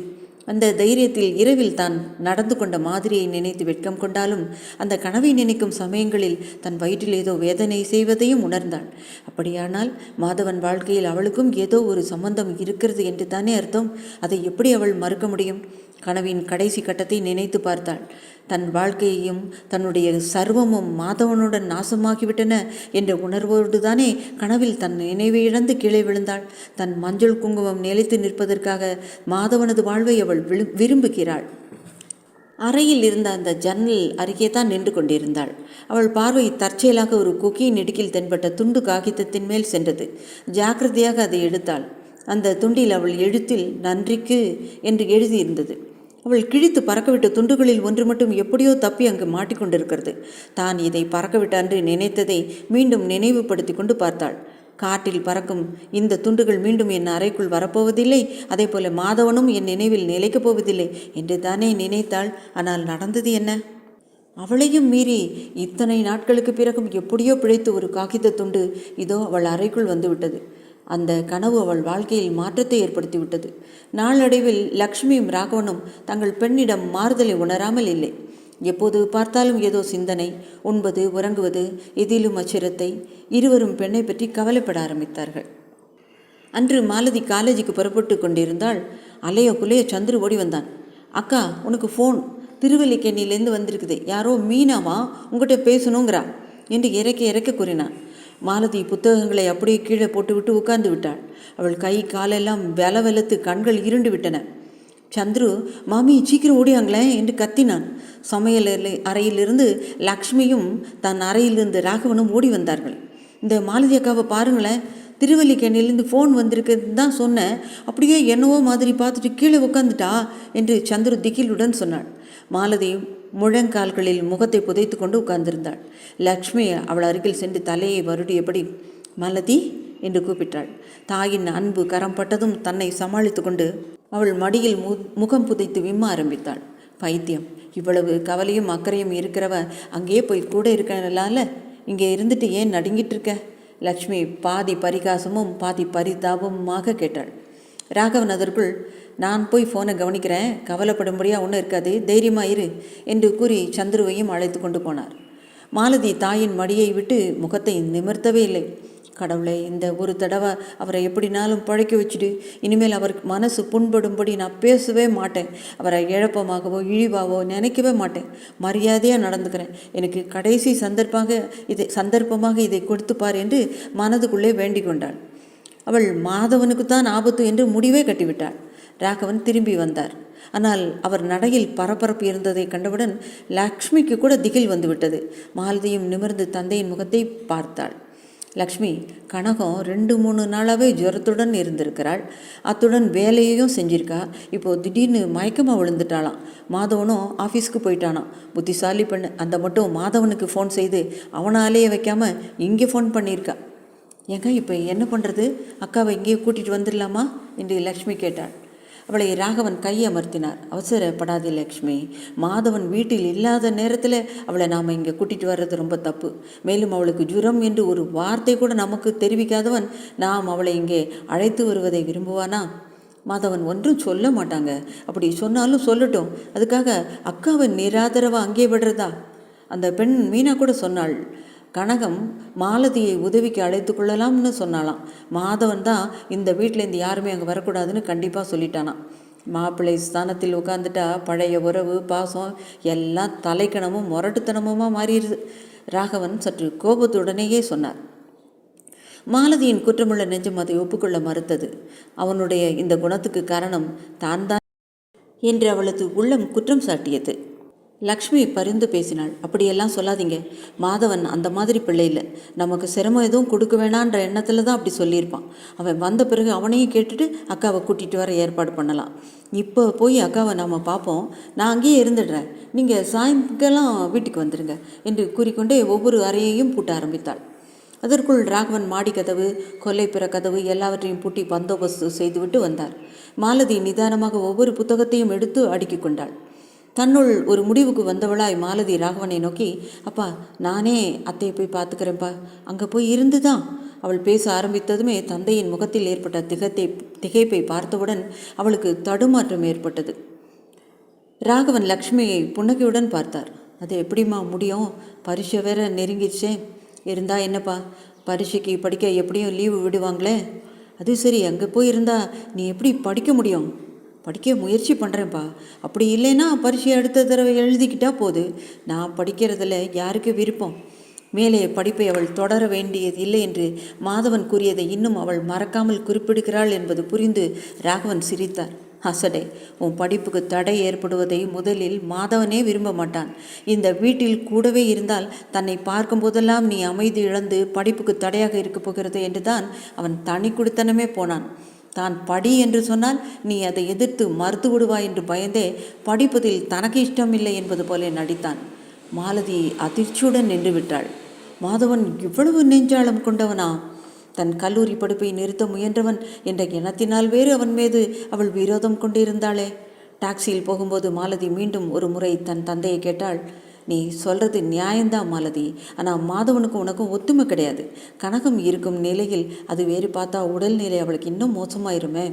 அந்த தைரியத்தில் இரவில் தான் நடந்து கொண்ட மாதிரியை நினைத்து வெட்கம் கொண்டாலும் அந்த கனவை நினைக்கும் சமயங்களில் தன் வயிற்றில் ஏதோ வேதனை செய்வதையும் உணர்ந்தாள். அப்படியானால் மாதவன் வாழ்க்கையில் அவளுக்கும் ஏதோ ஒரு சம்பந்தம் இருக்கிறது என்று தானே அர்த்தம். அதை எப்படி அவள் மறுக்க முடியும்? கனவின் கடைசி கட்டத்தை நினைத்து பார்த்தாள். தன் வாழ்க்கையையும் தன்னுடைய சர்வமும் மாதவனுடன் நாசமாகிவிட்டன என்ற உணர்வோடு தானே கனவில் தன் நினைவை இழந்து கீழே விழுந்தாள். தன் மஞ்சள் குங்குமம் நிலைத்து நிற்பதற்காக மாதவனது வாழ்வை அவள் விரும்புகிறாள். அறையில் இருந்த அந்த ஜன்னல் அருகே தான் நின்று கொண்டிருந்தாள். அவள் பார்வை தற்செயலாக ஒரு கொக்கியின் இடுக்கில் தென்பட்ட துண்டு காகிதத்தின் மேல் சென்றது. ஜாக்கிரதையாக அதை எடுத்தாள். அந்த துண்டில் அவள் எழுத்தில் நன்றிக்கு என்று எழுதியிருந்தது. அவள் கிழித்து பறக்கவிட்ட துண்டுகளில் ஒன்று மட்டும் எப்படியோ தப்பி அங்கு மாட்டிக்கொண்டிருக்கிறது. தான் இதை பறக்கவிட்ட அன்று நினைத்ததை மீண்டும் நினைவுபடுத்தி கொண்டு பார்த்தாள். காற்றில் பறக்கும் இந்த துண்டுகள் மீண்டும் என் அறைக்குள் வரப்போவதில்லை, அதே போல மாதவனும் என் நினைவில் நிலைக்கப் போவதில்லை என்று தானே நினைத்தாள். ஆனால் நடந்தது என்ன? அவளையும் மீறி இத்தனை நாட்களுக்கு பிறகும் எப்படியோ பிழைத்து ஒரு காகித துண்டு இதோ அவள் அறைக்குள் வந்துவிட்டது. அந்த கனவு அவள் வாழ்க்கையில் மாற்றத்தை ஏற்படுத்திவிட்டது. நாளடைவில் லக்ஷ்மியும் ராகவனும் தங்கள் பெண்ணிடம் மாறுதலை உணராமல் இல்லை. எப்போது பார்த்தாலும் ஏதோ சிந்தனை, உண்பது, உறங்குவது, எதிலும் அச்சிரத்தை. இருவரும் பெண்ணை பற்றி கவலைப்பட ஆரம்பித்தார்கள். அன்று மாலதி காலேஜுக்கு புறப்பட்டு கொண்டிருந்தாள். அலைய குலைய சந்துரு ஓடி வந்தான். அக்கா, உனக்கு ஃபோன், திருவல்லிக்கேணியிலேருந்து வந்திருக்குது, யாரோ மீனாவா உங்கள்கிட்ட பேசணுங்கிறா என்று இறக்க கூறினான். மாலதி புத்தகங்களை அப்படியே கீழே போட்டுவிட்டு உட்கார்ந்து விட்டாள். அவள் கை காலெல்லாம் வெலவெலத்து கண்கள் இருண்டு விட்டன. சந்துரு, மாமி சீக்கிரம் ஓடியாங்களேன் என்று கத்தினான். சமையல் அறையிலிருந்து லக்ஷ்மியும் தன் அறையிலிருந்து ராகவனும் ஓடி வந்தார்கள். இந்த மாலதி அக்காவை பாருங்களேன், திருவல்லிக்கேணிலேருந்து ஃபோன் வந்திருக்குன்னு தான் சொன்னேன், அப்படியே என்னவோ மாதிரி பார்த்துட்டு கீழே உட்காந்துட்டா என்று சந்துரு திகிலுடன் சொன்னாள். மாலதி முழங்கால்களில் முகத்தை புதைத்து கொண்டு உட்கார்ந்திருந்தாள். லக்ஷ்மி அவள் அருகில் சென்று தலையை வருடியபடி, மாலதி என்று கூப்பிட்டாள். தாயின் அன்பு கரம் பட்டதும் தன்னை சமாளித்து கொண்டு அவள் மடியில் முகம் புதைத்து விம்ம ஆரம்பித்தாள். பைத்தியம், இவ்வளவு கவலையும் அக்கறையும் இருக்கிறவ அங்கேயே போய் கூட இருக்கலால, இங்கே இருந்துட்டு ஏன் நடுங்கிட்டு இருக்க? லக்ஷ்மி பாதி பரிகாசமும் பாதி பரிதாபமுமாக கேட்டாள். ராகவன் அதற்குள், நான் போய் ஃபோனை கவனிக்கிறேன், கவலைப்படும்படியாக ஒன்றும் இருக்காது, தைரியமாக இரு என்று கூறி சந்துருவையும் அழைத்து கொண்டு போனார். மாலதி தாயின் மடியை விட்டு முகத்தை நிமிர்த்தவே இல்லை. கடவுளை, இந்த ஒரு தடவை அவரை எப்படினாலும் பழைக்க வச்சுடு. இனிமேல் அவர் மனசு புண்படும்படி நான் பேசவே மாட்டேன். அவரை இழப்பமாகவோ இழிவாவோ நினைக்கவே மாட்டேன். மரியாதையாக நடந்துக்கிறேன். எனக்கு கடைசி சந்தர்ப்பமாக இதை கொடுத்துப்பார் என்று மனதுக்குள்ளே வேண்டிக் கொண்டாள். அவள் மாதவனுக்குத்தான் ஆபத்து என்று முடிவே கட்டிவிட்டாள். ராகவன் திரும்பி வந்தார். ஆனால் அவர் நடையில் பரபரப்பு இருந்ததை கண்டவுடன் லக்ஷ்மிக்கு கூட திகில் வந்துவிட்டது. மாலதியும் நிமிர்ந்து தந்தையின் முகத்தை பார்த்தாள். லக்ஷ்மி, கனகம் 2-3 நாளாகவே ஜுரத்துடன் இருந்திருக்கிறாள். அத்துடன் வேலையையும் செஞ்சிருக்கா. இப்போது திடீர்னு மயக்கமாக விழுந்துட்டாளாம். மாதவனும் ஆஃபீஸ்க்கு போயிட்டானான். புத்திசாலி பெண்ணு. அந்த மட்டும் மாதவனுக்கு ஃபோன் செய்து அவனாலேயே வைக்காமல் இங்கே ஃபோன் பண்ணியிருக்கா. ஏங்க, இப்போ என்ன பண்ணுறது? அக்காவை இங்கேயே கூட்டிகிட்டு வந்துடலாமா என்று லக்ஷ்மி கேட்டாள். அவளை ராகவன் கையமர்த்தினார். அவசரப்படாதே லக்ஷ்மி, மாதவன் வீட்டில் இல்லாத நேரத்தில் அவளை நாம் இங்கே கூட்டிகிட்டு வர்றது ரொம்ப தப்பு. மேலும் அவளுக்கு ஜுரம் என்று ஒரு வார்த்தை கூட நமக்கு தெரிவிக்காதவன் நாம் அவளை இங்கே அழைத்து வருவதை விரும்புவானா? மாதவன் ஒன்றும் சொல்ல மாட்டாங்க. அப்படி சொன்னாலும் சொல்லட்டும். அதுக்காக அக்காவை நிராதரவாக அங்கே விடுறதா? அந்த பெண் மீனா கூட சொன்னாள். கனகம் மாலதியை உதவிக்கு அழைத்து கொள்ளலாம்னு சொன்னாலாம். மாதவன் தான் இந்த வீட்டிலேருந்து யாருமே அங்கே வரக்கூடாதுன்னு கண்டிப்பாக சொல்லிட்டானான். மாப்பிள்ளை ஸ்தானத்தில் உட்காந்துட்டா பழைய உறவு பாசம் எல்லாம் தலைக்கணமும் முரட்டுத்தனமுமா மாறிடுது. ராகவன் சற்று கோபத்துடனேயே சொன்னார். மாலதியின் குற்றமுள்ள நெஞ்சம் அதை ஒப்புக்கொள்ள மறுத்தது. அவனுடைய இந்த குணத்துக்கு காரணம் தான் என்று அவளது உள்ளம் குற்றம் சாட்டியது. லக்ஷ்மி பரிந்து பேசினாள். அப்படியெல்லாம் சொல்லாதீங்க. மாதவன் அந்த மாதிரி பிள்ளை இல்லை. நமக்கு சிரமம் எதுவும் கொடுக்க வேணான்ற எண்ணத்தில் தான் அப்படி சொல்லியிருப்பான். அவன் வந்த பிறகு அவனையும் கேட்டுட்டு அக்காவை கூட்டிகிட்டு வர ஏற்பாடு பண்ணலாம். இப்போ போய் அக்காவை நாம் பார்ப்போம். நான் அங்கேயே இருந்துடுறேன். நீங்கள் சாயங்காலம் வீட்டுக்கு வந்துடுங்க என்று கூறிக்கொண்டே ஒவ்வொரு அறையையும் பூட்ட ஆரம்பித்தாள். அதற்குள் ராகவன் மாடி கதவு, கொல்லைப்புற கதவு எல்லாவற்றையும் பூட்டி பந்தோபஸ்து செய்துவிட்டு வந்தார். மாலதி நிதானமாக ஒவ்வொரு புத்தகத்தையும் எடுத்து அடுக்கி கொண்டாள். தன்னுள் ஒரு முடிவுக்கு வந்தவளாய் மாலதி ராகவனை நோக்கி, அப்பா, நானே அத்தையை போய் பார்த்துக்கிறேன்ப்பா, அங்கே போய் இருந்து தான். அவள் பேச ஆரம்பித்ததுமே தந்தையின் முகத்தில் ஏற்பட்ட திகைப்பை பார்த்தவுடன் அவளுக்கு தடுமாற்றம் ஏற்பட்டது. ராகவன் லக்ஷ்மியை புன்னகையுடன் பார்த்தார். அது எப்படிம்மா முடியும்? பரீட்சை வேற நெருங்கிடுச்சே. இருந்தா என்னப்பா, பரீட்சைக்கு படிக்க எப்படியும் லீவு விடுவாங்களே. அது சரி, அங்கே போய் இருந்தால் நீ எப்படி படிக்க முடியும்? படிக்க முயற்சி பண்ணுறேன்ப்பா. அப்படி இல்லைன்னா பரீட்சை அடுத்த தடவை எழுதிக்கிட்டா போது. நான் படிக்கிறதில் யாருக்கு விருப்பம்? மேலே படிப்பை அவள் தொடர வேண்டியது இல்லை என்று மாதவன் கூறியதை இன்னும் அவள் மறக்காமல் குறிப்பிடுகிறாள் என்பது புரிந்து ராகவன் சிரித்தார். அசடே, உன் படிப்புக்கு தடை ஏற்படுவதை முதலில் மாதவனே விரும்ப மாட்டான். இந்த வீட்டில் கூடவே இருந்தால் தன்னை பார்க்கும் போதெல்லாம் நீ அமைதி இழந்து படிப்புக்கு தடையாக இருக்கப் போகிறது என்றுதான் அவன் தனி குடித்தனமே போனான். தான் படி என்று சொன்னால் நீ அதை எதிர்த்து மறுத்து விடுவாய் என்று பயந்தே படிப்பதில் தனக்கு இஷ்டமில்லை என்பது போல நடித்தான். மாலதி அதிர்ச்சியுடன் நின்று விட்டாள். மாதவன் இவ்வளவு நெஞ்சாளம் கொண்டவனா? தன் கல்லூரி படிப்பை நிறுத்த முயன்றவன் என்ற எண்ணத்தினால் வேறு அவன் மீது அவள் விரோதம் கொண்டிருந்தாளே. டாக்ஸியில் போகும்போது மாலதி மீண்டும் ஒரு முறை தன் தந்தையை கேட்டாள். நீ சொல்கிறது நியாயம்தான் மாலதி, ஆனால் மாதவனுக்கும் உனக்கும் ஒத்துமை கிடையாது. கனகம் இருக்கும் நிலையில் அது வேறு பார்த்தா உடல்நிலை அவளுக்கு இன்னும் மோசமாயிருமே.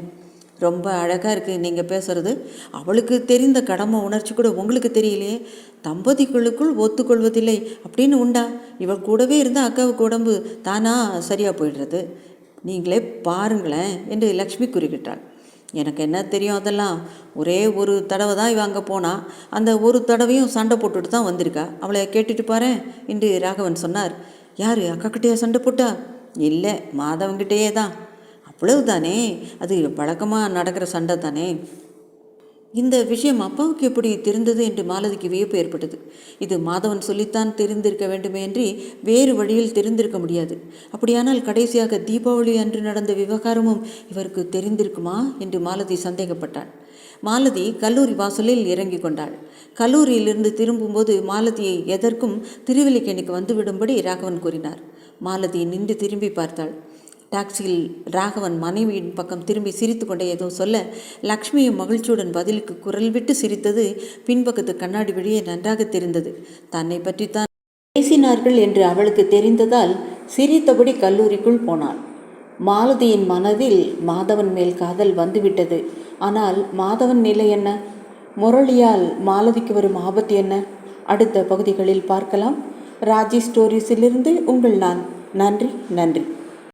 ரொம்ப அழகாக இருக்குது நீங்கள் பேசுகிறது. அவளுக்கு தெரிந்த கடமை உணர்ச்சி கூட உங்களுக்கு தெரியலையே. தம்பதிகளுக்குள் ஒத்துக்கொள்வதில்லை அப்படின்னு உண்டா? இவள் கூடவே இருந்தால் அக்காவுக்கு உடம்பு தானா சரியாக போயிடுறது. நீங்களே பாருங்களேன் என்று லக்ஷ்மி குறிக்கிட்டாள். எனக்கு என்ன தெரியும் அதெல்லாம். ஒரே ஒரு தடவை தான் இவன் அங்கே போனான். அந்த ஒரு தடவையும் சண்டை போட்டுட்டு தான் வந்திருக்கா. அவளை கேட்டுட்டு பாரு என்று ராகவன் சொன்னார். யார், அக்காக்கிட்டேயா சண்டை போட்டா? இல்லை, மாதவன்கிட்டேயே தான். அவ்வளவு தானே, அது வழக்கமாக நடக்கிற சண்டை தானே. இந்த விஷயம் அப்பாவுக்கு எப்படி தெரிந்தது என்று மாலதிக்கு வியப்பு ஏற்பட்டது. இது மாதவன் சொல்லித்தான் தெரிந்திருக்க வேண்டுமே என்று வேறு வழியில் தெரிந்திருக்க முடியாது. அப்படியானால் கடைசியாக தீபாவளி அன்று நடந்த விவகாரமும் இவருக்கு தெரிந்திருக்குமா என்று மாலதி சந்தேகப்பட்டாள். மாலதி கல்லூரி வாசலில் இறங்கி கொண்டாள். கல்லூரியிலிருந்து திரும்பும்போது மாலதியை எதற்கும் திருவல்லிக்கேணிக்கு வந்துவிடும்படி ராகவன் கூறினார். மாலதி நின்று திரும்பி பார்த்தாள். டாக்ஸியில் ராகவன் மனைவியின் பக்கம் திரும்பி சிரித்து கொண்டே ஏதோ சொல்ல லக்ஷ்மியும் மகிழ்ச்சியுடன் பதிலுக்கு குரல் விட்டு சிரித்தது பின்பக்கத்து கண்ணாடி வழியே நன்றாக தெரிந்தது. தன்னை பற்றித்தான் பேசினார்கள் என்று அவளுக்கு தெரிந்ததால் சிரித்தபடி கல்லூரிக்குள் போனாள். மாலதியின் மனதில் மாதவன் மேல் காதல் வந்துவிட்டது. ஆனால் மாதவன் நிலை என்ன? முரளியால் மாலதிக்கு வரும் ஆபத்து என்ன? அடுத்த பகுதிகளில் பார்க்கலாம். ராஜி ஸ்டோரிஸிலிருந்து உங்கள் நான். நன்றி.